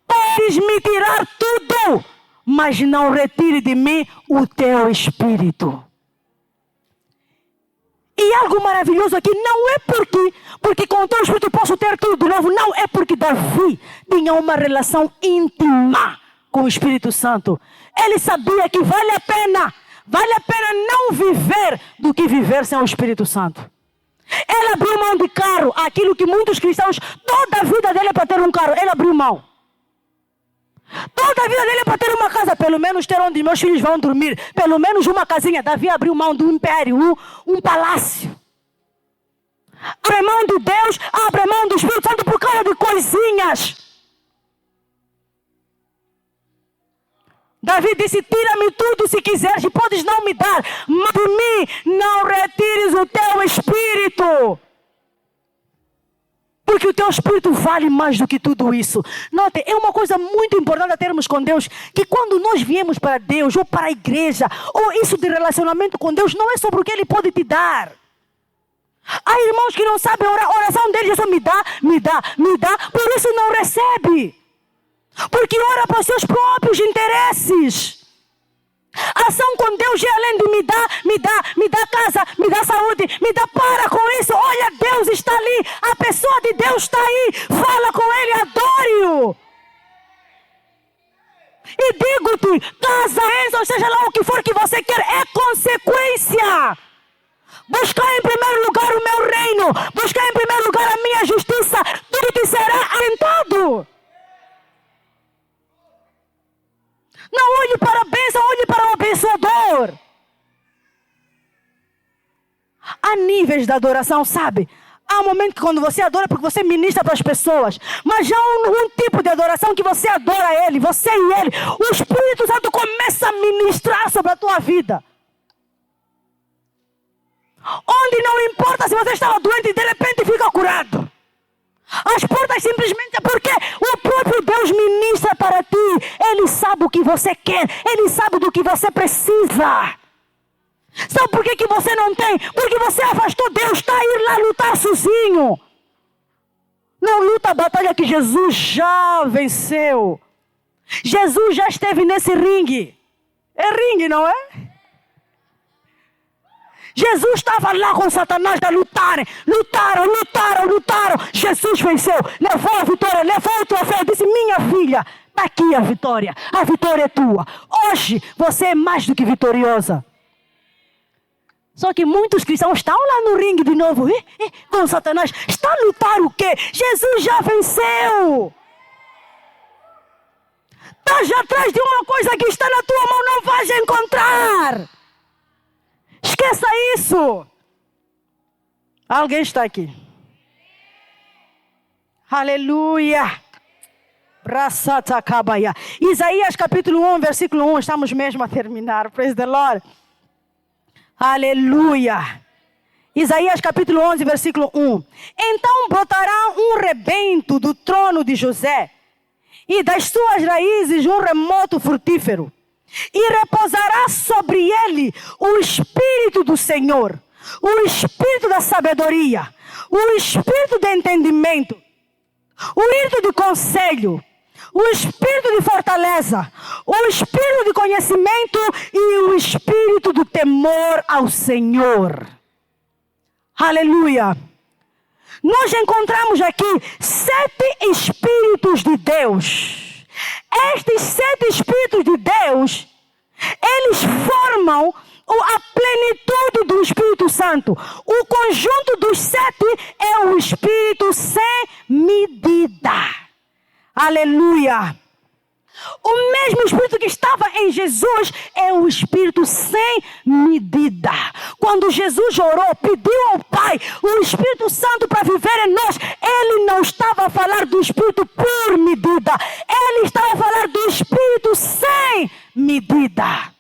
podes me tirar tudo, mas não retire de mim o teu Espírito. E algo maravilhoso aqui, não é porque com o teu Espírito posso ter tudo de novo. Não, é porque Davi tinha uma relação íntima com o Espírito Santo. Ele sabia que vale a pena não viver do que viver sem o Espírito Santo. Ele abriu mão de carro, aquilo que muitos cristãos, toda a vida dele é para ter um carro, ele abriu mão. Toda a vida dele é para ter uma casa, pelo menos ter onde meus filhos vão dormir, pelo menos uma casinha. Davi abriu mão do império, um palácio. Abre mão de Deus, abre mão do Espírito Santo por causa de coisinhas. Davi disse, tira-me tudo se quiseres e podes não me dar, mas de mim não retires o teu Espírito. Porque o teu Espírito vale mais do que tudo isso. Note, é uma coisa muito importante a termos com Deus, que quando nós viemos para Deus, ou para a igreja, ou isso de relacionamento com Deus, não é sobre o que Ele pode te dar. Há irmãos que não sabem orar, a oração deles é só me dá, por isso não recebe. Porque ora para os seus próprios interesses. A ação com Deus é além de me dá casa, me dá saúde, para com isso. Olha, Deus está ali, a pessoa de Deus está aí, fala com Ele, adore-o. E digo-te, casa, ou seja lá o que for que você quer, é consequência. Buscar em primeiro lugar o meu reino, buscar em primeiro lugar a minha justiça, tudo te será acrescentado. Não olhe para a bênção, olhe para o abençoador. Há níveis de adoração, sabe? Há um momento que quando você adora porque você ministra para as pessoas. Mas há um tipo de adoração que você adora Ele, você e Ele. O Espírito Santo começa a ministrar sobre a tua vida. Onde não importa se você estava doente e de repente fica curado. As portas simplesmente é porque o próprio Deus ministra para ti. Ele sabe o que você quer. Ele sabe do que você precisa. Sabe por que você não tem? Porque você afastou Deus. Está a ir lá lutar sozinho. Não luta a batalha que Jesus já venceu. Jesus já esteve nesse ringue. É ringue, não é? Jesus estava lá com Satanás a lutarem. Lutaram. Jesus venceu. Levou a vitória, levou o troféu. Disse, minha filha, está aqui a vitória. A vitória é tua. Hoje você é mais do que vitoriosa. Só que muitos cristãos estão lá no ringue de novo. Com Satanás. Está a lutar o quê? Jesus já venceu. Estás atrás de uma coisa que está na tua mão. Não vais encontrar. Esqueça isso. Alguém está aqui. Aleluia. Isaías capítulo 1, versículo 1. Estamos mesmo a terminar. Praise the Lord. Aleluia. Isaías capítulo 11, versículo 1. Então brotará um rebento do trono de José, e das suas raízes um remoto frutífero. E repousará sobre ele o Espírito do Senhor, o Espírito da sabedoria, o Espírito de entendimento, o Espírito de conselho, o Espírito de fortaleza, o Espírito de conhecimento e o Espírito do temor ao Senhor. Aleluia! Nós encontramos aqui 7 Espíritos de Deus. Estes 7 Espíritos de Deus, eles formam a plenitude do Espírito Santo. O conjunto dos 7 é o Espírito sem medida. Aleluia! O mesmo Espírito que estava em Jesus é o Espírito sem medida. Quando Jesus orou, pediu ao Pai o Espírito Santo para viver em nós, Ele não estava a falar do Espírito por medida. Ele estava a falar do Espírito sem medida.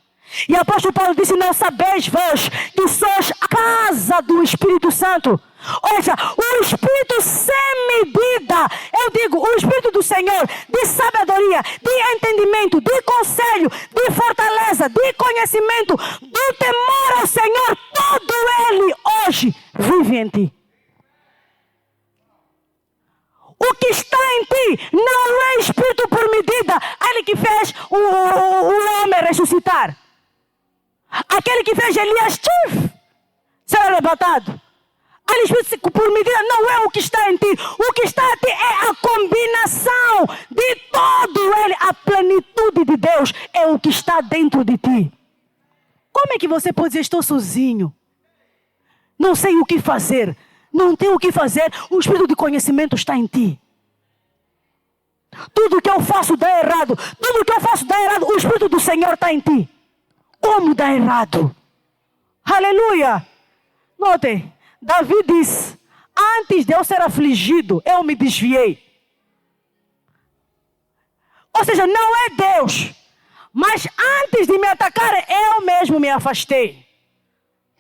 E o apóstolo Paulo disse, não sabeis vós que sois a casa do Espírito Santo. Ou seja, o Espírito sem medida, eu digo, o Espírito do Senhor, de sabedoria, de entendimento, de conselho, de fortaleza, de conhecimento, do temor ao Senhor, todo ele hoje vive em ti. O que está em ti não é Espírito por medida, ele que fez o homem ressuscitar. Aquele que fez Elias ser arrebatado. Aquele Espírito por medida não é o que está em ti. O que está em ti é a combinação de todo ele. A plenitude de Deus é o que está dentro de ti. Como é que você pode dizer, estou sozinho? Não sei o que fazer. Não tenho o que fazer. O Espírito de conhecimento está em ti. Tudo que eu faço dá errado. Tudo que eu faço dá errado. O Espírito do Senhor está em ti. Como dá errado? Aleluia! Notem, Davi diz, antes de eu ser afligido, eu me desviei. Ou seja, não é Deus. Mas antes de me atacar, eu mesmo me afastei.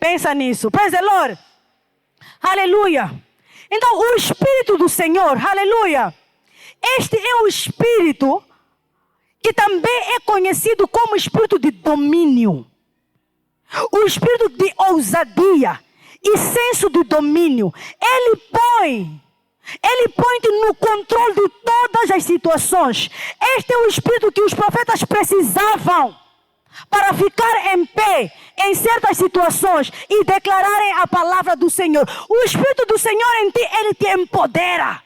Pensa nisso. Praise the Lord. Aleluia. Então, o Espírito do Senhor, aleluia. Este é o Espírito que também é conhecido como espírito de domínio. O espírito de ousadia e senso de domínio. Ele põe-te no controle de todas as situações. Este é o espírito que os profetas precisavam para ficar em pé em certas situações e declararem a palavra do Senhor. O Espírito do Senhor em ti, ele te empodera.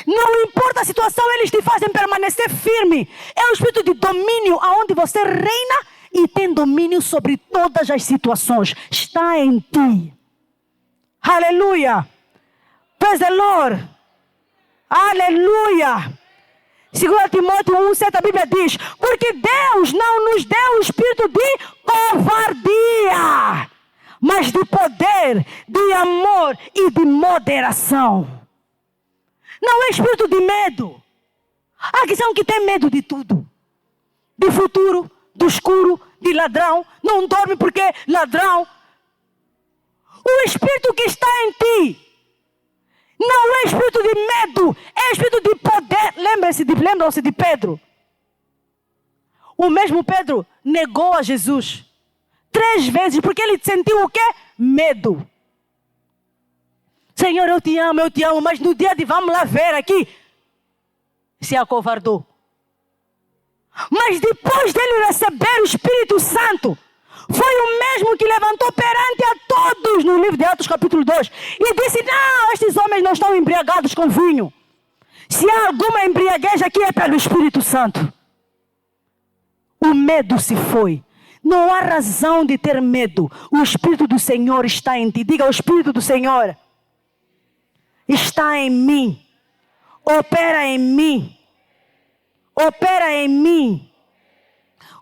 Não importa a situação, eles te fazem permanecer firme. É o espírito de domínio, aonde você reina e tem domínio sobre todas as situações. Está em ti. Aleluia. Praise the Lord. Aleluia. 2 Timóteo 1,7, a Bíblia diz, porque Deus não nos deu o espírito de covardia, mas de poder, de amor e de moderação. Não é espírito de medo. Há que são que tem medo de tudo. De futuro, do escuro, de ladrão. Não dorme porque ladrão. O espírito que está em ti não é espírito de medo, é espírito de poder. Lembram-se de Pedro? O mesmo Pedro negou a Jesus 3 vezes porque ele sentiu o quê? Medo. Senhor, eu te amo, mas no dia de vamos lá ver aqui, se acovardou. Mas depois dele receber o Espírito Santo, foi o mesmo que levantou perante a todos no livro de Atos capítulo 2 e disse, não, estes homens não estão embriagados com vinho. Se há alguma embriaguez aqui é pelo Espírito Santo. O medo se foi. Não há razão de ter medo. O Espírito do Senhor está em ti. Diga, o Espírito do Senhor está em mim. Opera em mim. Opera em mim.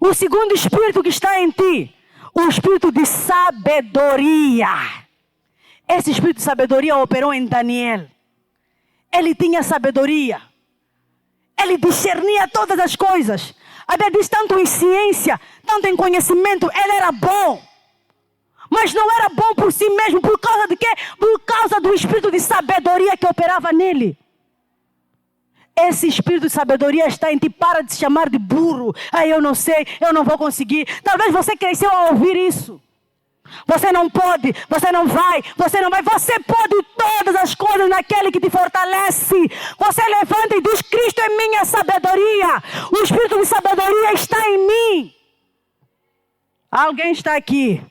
O segundo Espírito que está em ti, o Espírito de sabedoria. Esse Espírito de sabedoria operou em Daniel. Ele tinha sabedoria. Ele discernia todas as coisas. A Bíblia diz tanto em ciência, tanto em conhecimento, ele era bom. Mas não era bom por si mesmo, por causa de quê? Por causa do espírito de sabedoria que operava nele. Esse espírito de sabedoria está em ti. Para de se chamar de burro. Eu não sei, eu não vou conseguir. Talvez você cresceu a ouvir isso. Você não pode, você não vai. Você pode todas as coisas naquele que te fortalece. Você levanta e diz, Cristo é minha sabedoria. O espírito de sabedoria está em mim. Alguém está aqui?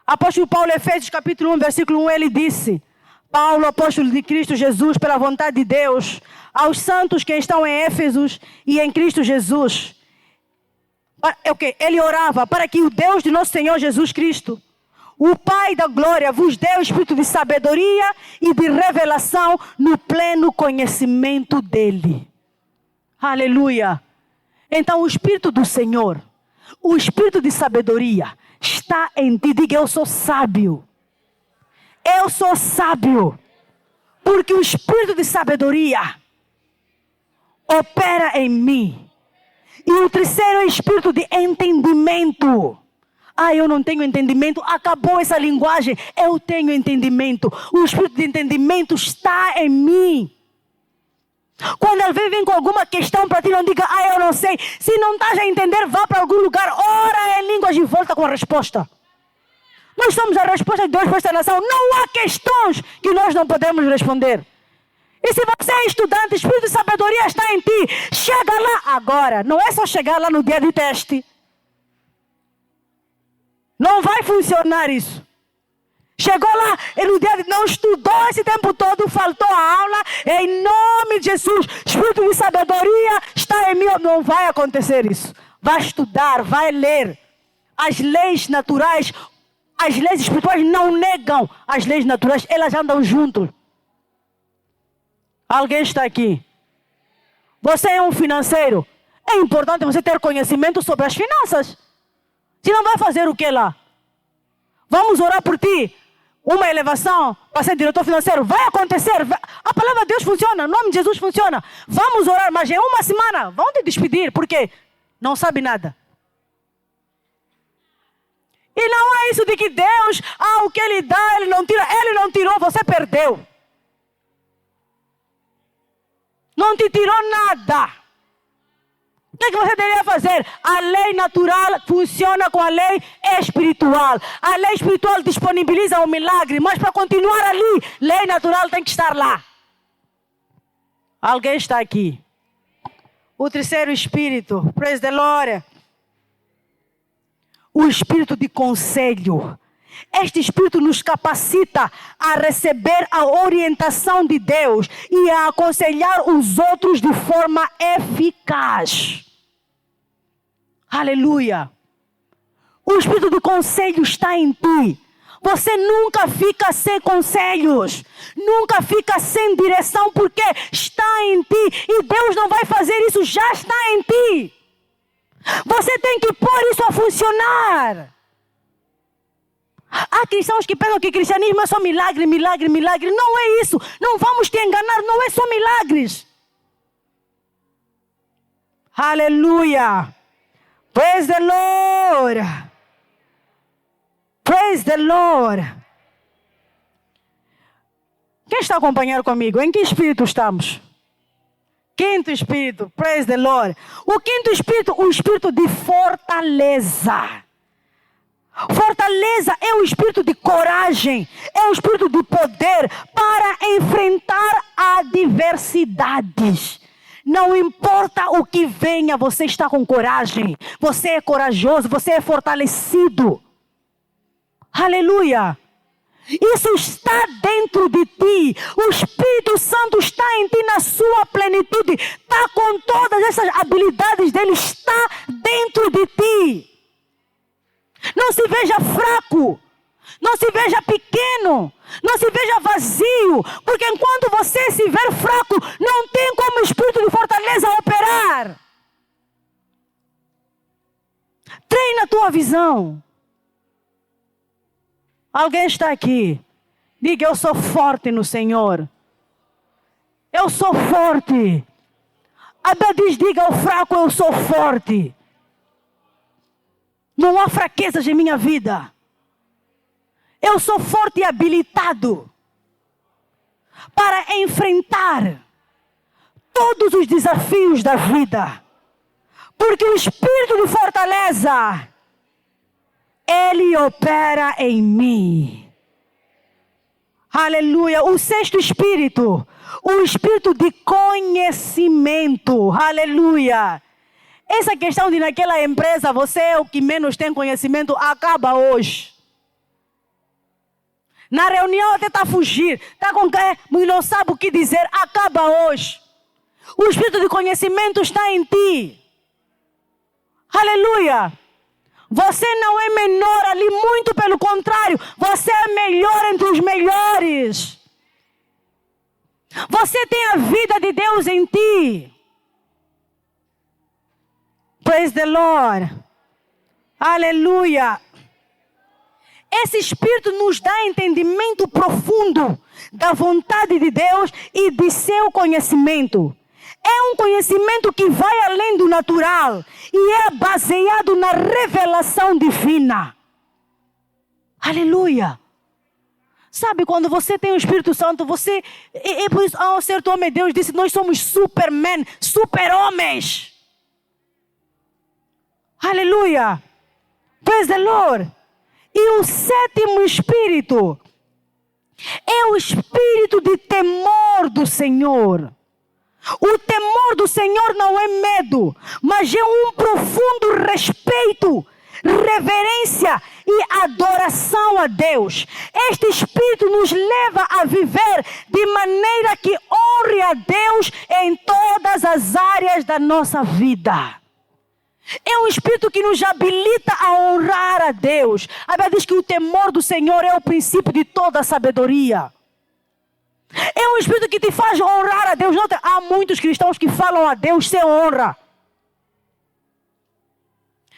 Apóstolo Paulo, Efésios capítulo 1, versículo 1, ele disse, Paulo, apóstolo de Cristo Jesus, pela vontade de Deus, aos santos que estão em Éfesos e em Cristo Jesus. Ele orava para que o Deus de nosso Senhor Jesus Cristo, o Pai da glória, vos dê o espírito de sabedoria e de revelação no pleno conhecimento dele. Aleluia. Então o espírito do Senhor, o espírito de sabedoria está em ti. Diga, eu sou sábio. Eu sou sábio. Porque o espírito de sabedoria opera em mim. E o terceiro é o espírito de entendimento. Eu não tenho entendimento. Acabou essa linguagem. Eu tenho entendimento. O espírito de entendimento está em mim. Quando alguém vem com alguma questão para ti, não diga, eu não sei. Se não estás a entender, vá para algum lugar, ora em línguas e volta com a resposta. Nós somos a resposta de Deus para esta nação. Não há questões que nós não podemos responder. E se você é estudante, o espírito de sabedoria está em ti. Chega lá agora. Não é só chegar lá no dia de teste. Não vai funcionar isso. Chegou lá, e no dia de... não estudou esse tempo todo, faltou a aula. Em nome de Jesus, espírito de sabedoria está em mim. Não vai acontecer isso. Vai estudar, vai ler. As leis naturais, as leis espirituais não negam as leis naturais. Elas andam juntos. Alguém está aqui? Você é um financeiro. É importante você ter conhecimento sobre as finanças. Se não vai fazer o que lá? Vamos orar por ti. Uma elevação para ser diretor financeiro. Vai acontecer. A palavra de Deus funciona. O nome de Jesus funciona. Vamos orar, mas em uma semana vão te despedir. Porque não sabe nada. E não é isso de que Deus, o que Ele dá, Ele não tira. Ele não tirou, você perdeu. Não te tirou nada. O que você deveria fazer? A lei natural funciona com a lei espiritual. A lei espiritual disponibiliza o milagre, mas para continuar ali, lei natural tem que estar lá. Alguém está aqui? O terceiro espírito, praise the Lord. O espírito de conselho. Este espírito nos capacita a receber a orientação de Deus e a aconselhar os outros de forma eficaz. Aleluia. O espírito de conselho está em ti. Você nunca fica sem conselhos. Nunca fica sem direção porque está em ti. E Deus não vai fazer isso, já está em ti. Você tem que pôr isso a funcionar. Há cristãos que pensam que cristianismo é só milagre, milagre, milagre. Não é isso. Não vamos te enganar, não é só milagres. Aleluia. Praise the Lord. Praise the Lord. Quem está acompanhando comigo? Em que espírito estamos? Quinto espírito. Praise the Lord. O quinto espírito, o espírito de fortaleza. Fortaleza é o espírito de coragem, é o espírito de poder para enfrentar adversidades. Não importa o que venha, você está com coragem, você é corajoso, você é fortalecido. Aleluia! Isso está dentro de ti. O Espírito Santo está em ti na sua plenitude. Está com todas essas habilidades dele, está dentro de ti. Não se veja fraco, não se veja pequeno, não se veja vazio, porque enquanto você se ver fraco, não tem como o espírito de fortaleza operar. Treina a tua visão. Alguém está aqui? Diga: eu sou forte no Senhor. Eu sou forte. A Bíblia diz: diga ao fraco, eu sou forte. Não há fraquezas em minha vida. Eu sou forte e habilitado para enfrentar todos os desafios da vida. Porque o espírito de fortaleza, ele opera em mim. Aleluia. O sexto espírito, o espírito de conhecimento. Aleluia. Essa questão de naquela empresa você é o que menos tem conhecimento, acaba hoje. Na reunião até está a fugir, está com quem não sabe o que dizer, acaba hoje. O espírito de conhecimento está em ti. Aleluia. Você não é menor ali, muito pelo contrário, você é melhor entre os melhores. Você tem a vida de Deus em ti. Praise the Lord. Aleluia. Esse Espírito nos dá entendimento profundo da vontade de Deus e de seu conhecimento. É um conhecimento que vai além do natural e é baseado na revelação divina. Aleluia. Sabe, quando você tem o Espírito Santo, você... É por isso, ao certo homem, Deus disse, nós somos supermen, super-homens. Aleluia. Praise the Lord. E o sétimo espírito é o espírito de temor do Senhor. O temor do Senhor não é medo, mas é um profundo respeito, reverência e adoração a Deus. Este espírito nos leva a viver de maneira que honre a Deus em todas as áreas da nossa vida. É um espírito que nos habilita a honrar a Deus. A Bíblia diz que o temor do Senhor é o princípio de toda a sabedoria. É um espírito que te faz honrar a Deus. Há muitos cristãos que falam a Deus sem honra.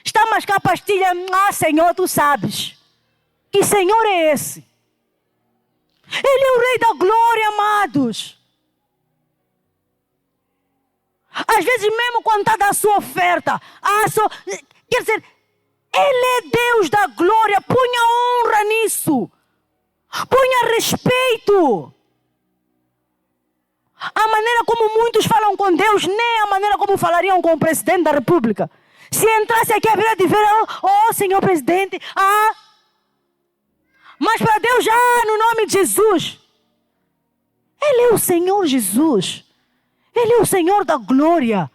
Está mais cá a pastilha, Senhor, tu sabes. Que Senhor é esse? Ele é o Rei da Glória, amados. Às vezes mesmo quando está da sua oferta, quer dizer, Ele é Deus da glória, ponha honra nisso, ponha respeito. A maneira como muitos falam com Deus, nem a maneira como falariam com o presidente da república. Se entrasse aqui a vida de ver, senhor presidente, mas para Deus, no nome de Jesus. Ele é o Senhor Jesus. Ele é o Senhor da glória.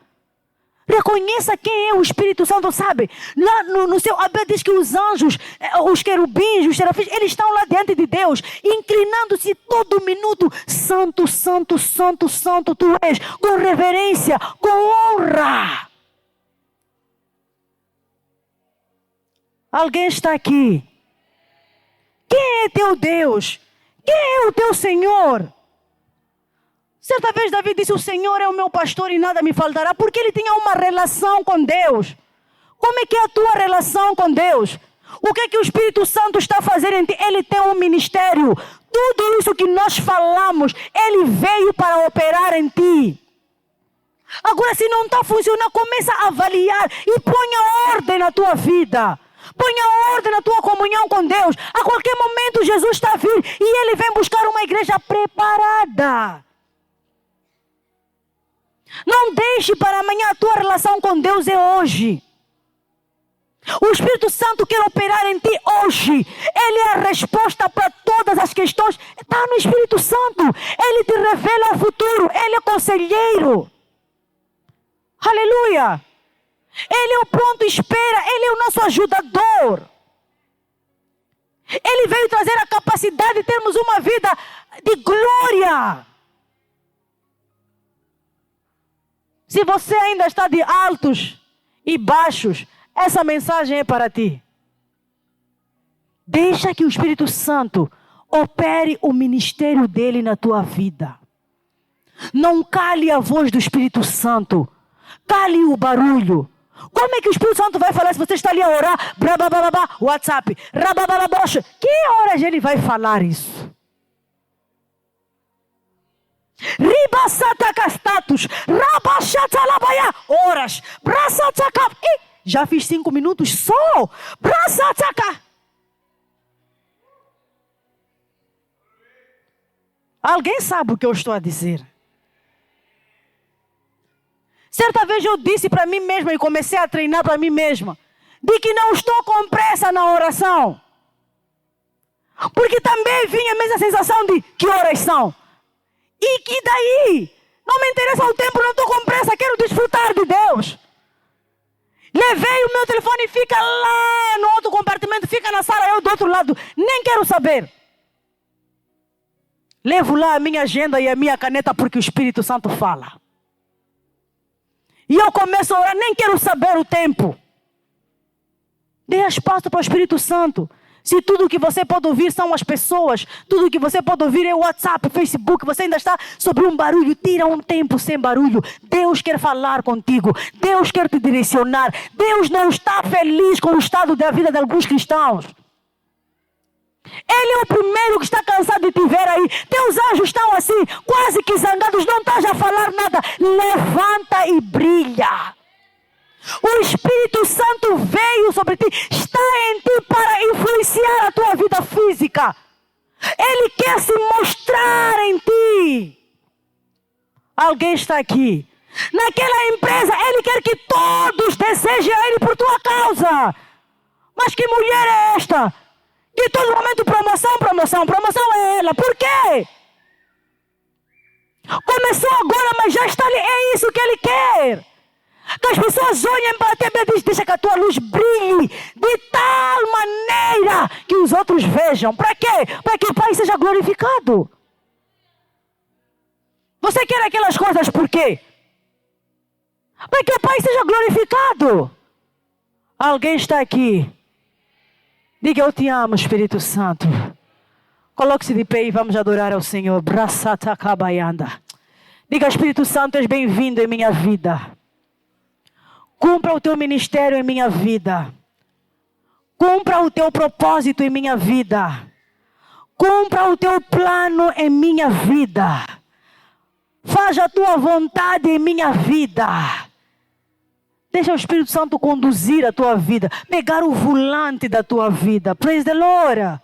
Reconheça quem é o Espírito Santo, sabe? Lá no céu, a Bíblia diz que os anjos, os querubins, os serafins, eles estão lá diante de Deus, inclinando-se todo minuto. Santo, santo, santo, santo tu és. Com reverência, com honra. Alguém está aqui? Quem é teu Deus? Quem é o teu Senhor? Certa vez Davi disse, o Senhor é o meu pastor e nada me faltará, porque ele tinha uma relação com Deus. Como é que é a tua relação com Deus? O que é que o Espírito Santo está fazendo em ti? Ele tem um ministério. Tudo isso que nós falamos, ele veio para operar em ti. Agora, se não está funcionando, começa a avaliar e ponha ordem na tua vida. Ponha ordem na tua comunhão com Deus. A qualquer momento Jesus está a vir e ele vem buscar uma igreja preparada. Não deixe para amanhã. A tua relação com Deus é hoje. O Espírito Santo quer operar em ti hoje. Ele é a resposta para todas as questões. Está no Espírito Santo. Ele te revela o futuro. Ele é conselheiro. Aleluia. Ele é o pronto espera. Ele é o nosso ajudador. Ele veio trazer a capacidade de termos uma vida de glória. Se você ainda está de altos e baixos, essa mensagem é para ti. Deixa que o Espírito Santo opere o ministério dele na tua vida. Não cale a voz do Espírito Santo. Cale o barulho. Como é que o Espírito Santo vai falar se você está ali a orar? Brabababá, WhatsApp. Rababababocha. Que horas ele vai falar isso? Ribasatacastatus. Rabachatalabaia. Horas. Braçatacap. Já fiz 5 minutos só. Braçataca. Alguém sabe o que eu estou a dizer? Certa vez eu disse para mim mesma e comecei a treinar para mim mesma, de que não estou com pressa na oração. Porque também vinha a mesma sensação de que horas são. E que daí? Não me interessa o tempo, não estou com pressa, quero desfrutar de Deus. Levei o meu telefone e fica lá no outro compartimento, fica na sala, eu do outro lado, nem quero saber. Levo lá a minha agenda e a minha caneta porque o Espírito Santo fala. E eu começo a orar, nem quero saber o tempo. Dê espaço para o Espírito Santo. Se tudo que você pode ouvir são as pessoas, tudo que você pode ouvir é o WhatsApp, Facebook, você ainda está sobre um barulho, tira um tempo sem barulho. Deus quer falar contigo, Deus quer te direcionar. Deus não está feliz com o estado da vida de alguns cristãos. Ele é o primeiro que está cansado de te ver aí. Teus anjos estão assim, quase que zangados, não estás a falar nada. Levanta e brilha. O Espírito Santo veio sobre ti, está em ti para influenciar a tua vida física. Ele quer se mostrar em ti. Alguém está aqui. Naquela empresa, ele quer que todos desejem a ele por tua causa. Mas que mulher é esta? Que todo momento promoção é ela. Por quê? Começou agora, mas já está ali. É isso que ele quer. Que as pessoas olhem para ti e dizem, deixa que a tua luz brilhe de tal maneira que os outros vejam. Para quê? Para que o Pai seja glorificado. Você quer aquelas coisas por quê? Para que o Pai seja glorificado. Alguém está aqui. Diga, eu te amo, Espírito Santo. Coloque-se de pé e vamos adorar ao Senhor. Diga, Espírito Santo, és bem-vindo em minha vida. Cumpra o teu ministério em minha vida. Cumpra o teu propósito em minha vida. Cumpra o teu plano em minha vida. Faça a tua vontade em minha vida. Deixa o Espírito Santo conduzir a tua vida. Pegar o volante da tua vida. Praise the Lord.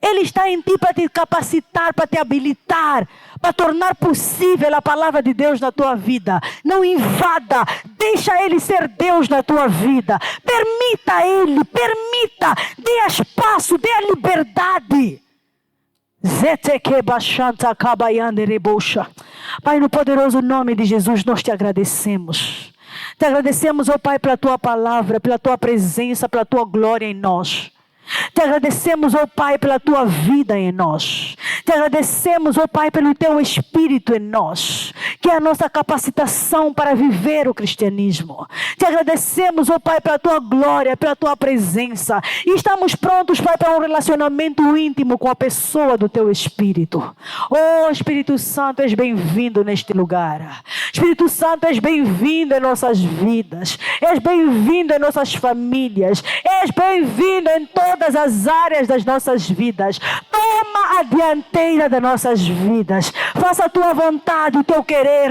Ele está em ti para te capacitar, para te habilitar, para tornar possível a palavra de Deus na tua vida. Não invada. Deixa Ele ser Deus na tua vida. Permita Ele. Permita. Dê espaço. Dê a liberdade. Pai, no poderoso nome de Jesus, nós te agradecemos. Te agradecemos, ó Pai, pela tua palavra, pela tua presença, pela tua glória em nós. Te agradecemos, ó Pai, pela tua vida em nós. Te agradecemos, ó Pai, pelo teu Espírito em nós. que é a nossa capacitação para viver o cristianismo. Te agradecemos, ó Pai, pela Tua glória, pela Tua presença. E estamos prontos, Pai, para um relacionamento íntimo com a pessoa do Teu Espírito. Oh, Espírito Santo, és bem-vindo neste lugar. Espírito Santo, és bem-vindo em nossas vidas. És bem-vindo em nossas famílias. És bem-vindo em todas as áreas das nossas vidas. Toma a dianteira das nossas vidas. Faça a Tua vontade, o Teu querer. Oh,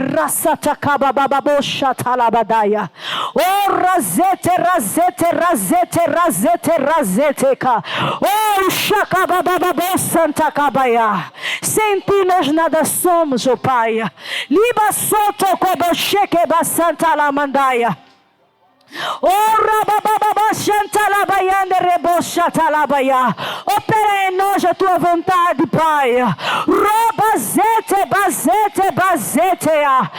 razete, razete, razete, razete, razeteca. Oh, chacabababo, santa cabaiá. Sem Ti nós nada somos, ó Pai. Liba soto como cheque basanta lamandaia. Opera em nós a Tua vontade, Pai. Robazete, bazete, bazetea.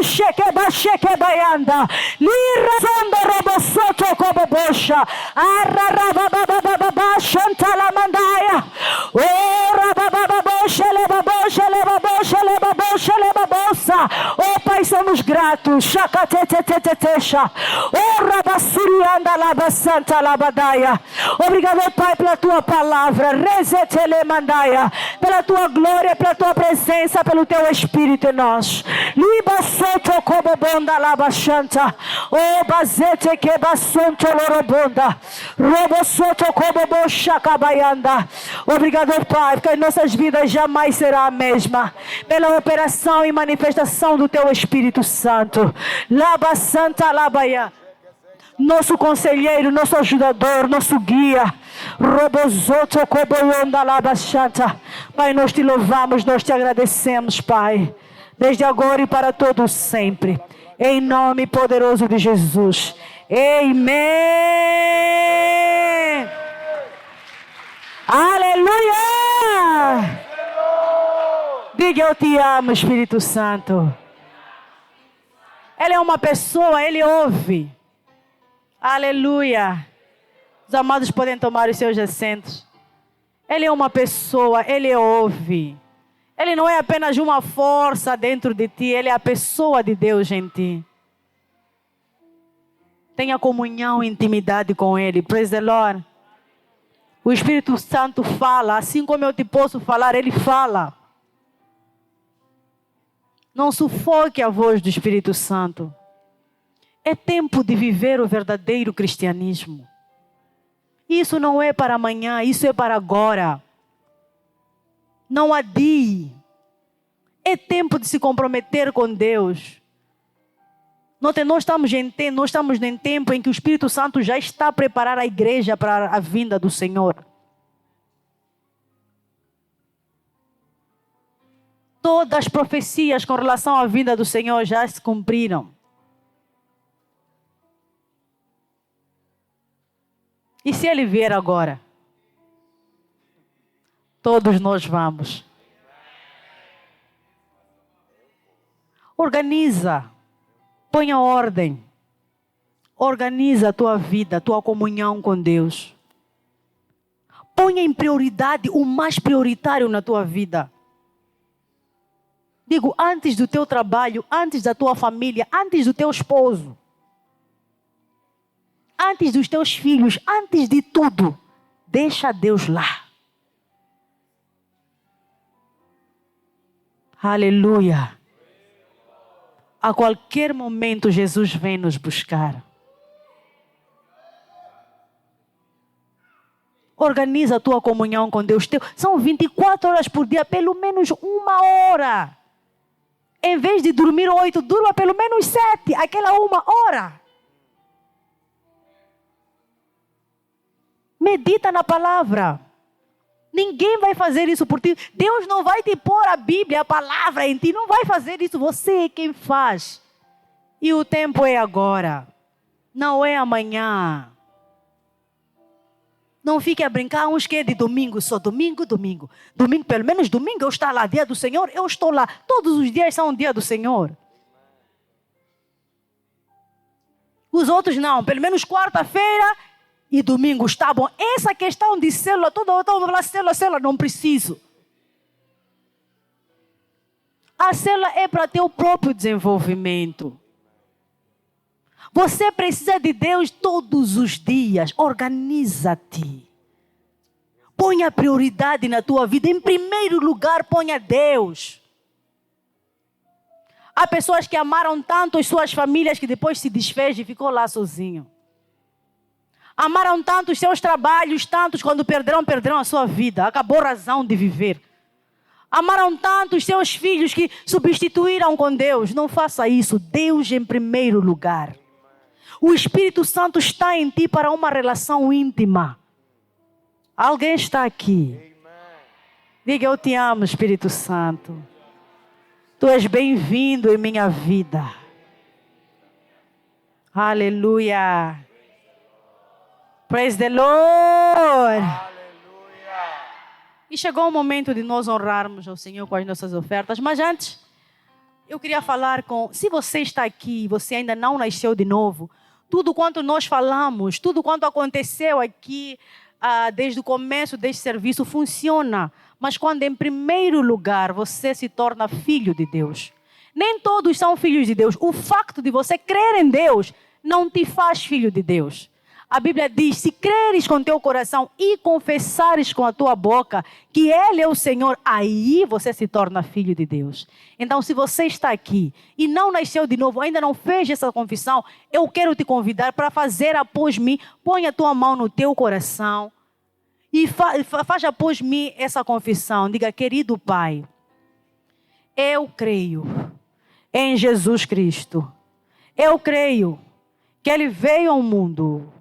Cheque bacheque baianda. Lira sondo robosoto como bocha. Arrabababababa chantala mandaia. Oh Pai, somos gratos. Chacatetetetetecha. Oh rabassurianda labasanta labadaia. Obrigado, Pai, pela Tua palavra. Rezetele mandaia. Pela Tua glória, pela Tua presença, pelo Teu Espírito em nós. Liba soto como bonda labachanta. Oh bazete que basonto lorobonda. Robo soto como bocha cabaianda. Obrigado, Pai, porque as nossas vidas jamais será a mesma. Pela operação e manifestação do Teu Espírito Santo. Laba Santa Labaia. Nosso conselheiro, nosso ajudador, nosso guia. Robozoto Koboyonda Labachanta. Pai, nós Te louvamos, nós Te agradecemos, Pai. Desde agora e para todos sempre. Em nome poderoso de Jesus. Amém. Aleluia. Diga: eu Te amo, Espírito Santo. Ele é uma pessoa, Ele ouve. Aleluia. Os amados podem tomar os seus assentos. Ele é uma pessoa, Ele ouve. Ele não é apenas uma força dentro de ti, Ele é a pessoa de Deus em ti. Tenha comunhão e intimidade com Ele. Praise the Lord. O Espírito Santo fala, assim como eu te posso falar, Ele fala. Não sufoque a voz do Espírito Santo. É tempo de viver o verdadeiro cristianismo. Isso não é para amanhã, isso é para agora. Não adie. É tempo de se comprometer com Deus. Nós estamos em tempo em que o Espírito Santo já está a preparar a igreja para a vinda do Senhor. Todas as profecias com relação à vinda do Senhor já se cumpriram. E se Ele vier agora? Todos nós vamos. Organiza. Ponha ordem. Organiza a tua vida, a tua comunhão com Deus. Ponha em prioridade o mais prioritário na tua vida. Digo, antes do teu trabalho, antes da tua família, antes do teu esposo. Antes dos teus filhos, antes de tudo. Deixa Deus lá. Aleluia. A qualquer momento Jesus vem nos buscar. Organiza a tua comunhão com Deus. São 24 horas por dia, pelo menos 1 hora. Em vez de dormir 8, durma pelo menos 7, aquela 1 hora. Medita na palavra. Ninguém vai fazer isso por ti. Deus não vai te pôr a Bíblia, a palavra em ti. Não vai fazer isso. Você é quem faz. E o tempo é agora. Não é amanhã. Não fique a brincar. Uns que é de domingo só. Domingo. Domingo, pelo menos domingo eu estou lá. Dia do Senhor, eu estou lá. Todos os dias são o dia do Senhor. Os outros não. Pelo menos quarta-feira e domingo está bom. Essa questão de célula, todo mundo fala célula, não preciso. A célula é para teu próprio desenvolvimento. Você precisa de Deus todos os dias. Organiza-te. Ponha prioridade na tua vida. Em primeiro lugar, ponha Deus. Há pessoas que amaram tanto as suas famílias que depois se desfez e ficou lá sozinho. Amaram tanto os seus trabalhos, tantos quando perderam a sua vida. Acabou a razão de viver. Amaram tanto os seus filhos que substituíram com Deus. Não faça isso. Deus em primeiro lugar. O Espírito Santo está em ti para uma relação íntima. Alguém está aqui. Diga, eu te amo, Espírito Santo. Tu és bem-vindo em minha vida. Aleluia. Praise the Lord. E chegou o momento de nós honrarmos ao Senhor com as nossas ofertas. Mas antes, eu queria falar se você está aqui e você ainda não nasceu de novo, tudo quanto nós falamos, tudo quanto aconteceu aqui, desde o começo deste serviço, funciona. Mas quando em primeiro lugar você se torna filho de Deus. Nem todos são filhos de Deus. O facto de você crer em Deus não te faz filho de Deus. A Bíblia diz, se creres com teu coração e confessares com a tua boca que Ele é o Senhor, aí você se torna filho de Deus. Então, se você está aqui e não nasceu de novo, ainda não fez essa confissão, eu quero te convidar para fazer após mim. Põe a tua mão no teu coração e faz após mim essa confissão. Diga, querido Pai, eu creio em Jesus Cristo. Eu creio que Ele veio ao mundo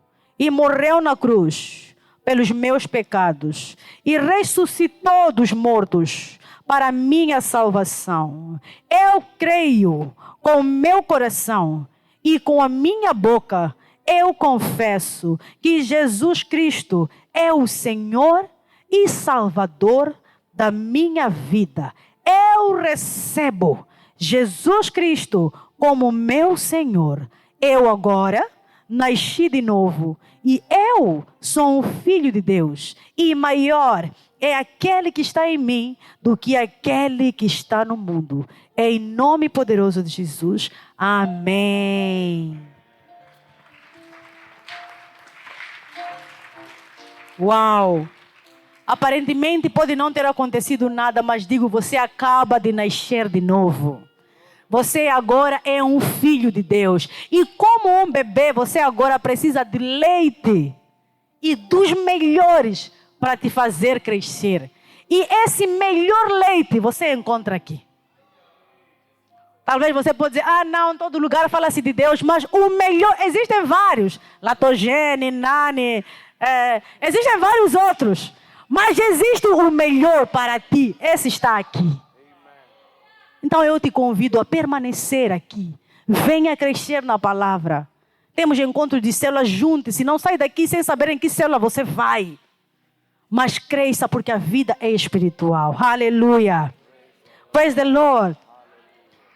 e morreu na cruz pelos meus pecados e ressuscitou dos mortos para a minha salvação. Eu creio com o meu coração e com a minha boca eu confesso que Jesus Cristo é o Senhor e Salvador da minha vida. Eu recebo Jesus Cristo como meu Senhor. Eu agora nasci de novo e eu sou um filho de Deus. E maior é aquele que está em mim do que aquele que está no mundo. É em nome poderoso de Jesus. Amém. Uau! Aparentemente pode não ter acontecido nada, mas digo, você acaba de nascer de novo. Você agora é um filho de Deus. E como um bebê, você agora precisa de leite e dos melhores para te fazer crescer. E esse melhor leite você encontra aqui. Talvez você pode dizer, não, em todo lugar fala-se de Deus, mas o melhor, existem vários. Latogene, Nani, existem vários outros. Mas existe o melhor para ti, esse está aqui. Então eu te convido a permanecer aqui. Venha crescer na palavra. Temos encontro de células juntos. Se não sai daqui sem saber em que célula você vai. Mas cresça porque a vida é espiritual. Aleluia. Praise the Lord.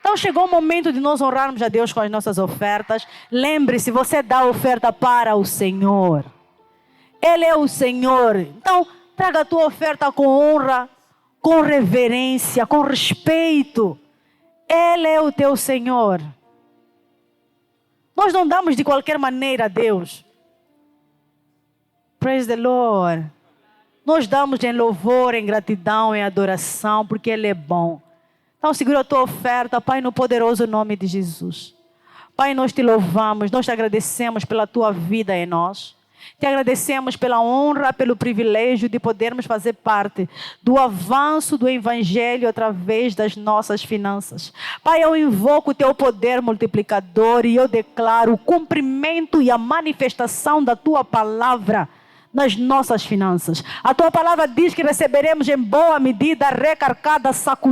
Então chegou o momento de nós honrarmos a Deus com as nossas ofertas. Lembre-se, você dá oferta para o Senhor. Ele é o Senhor. Então traga a tua oferta com honra, com reverência, com respeito. Ele é o teu Senhor. Nós não damos de qualquer maneira a Deus. Praise the Lord. Nós damos em louvor, em gratidão, em adoração, porque Ele é bom. Então segura a tua oferta, Pai, no poderoso nome de Jesus. Pai, nós te louvamos, nós te agradecemos pela tua vida em nós. Te agradecemos pela honra, pelo privilégio de podermos fazer parte do avanço do Evangelho através das nossas finanças. Pai, eu invoco o teu poder multiplicador e eu declaro o cumprimento e a manifestação da tua palavra nas nossas finanças. A tua palavra diz que receberemos em boa medida, recarcada, sacudida.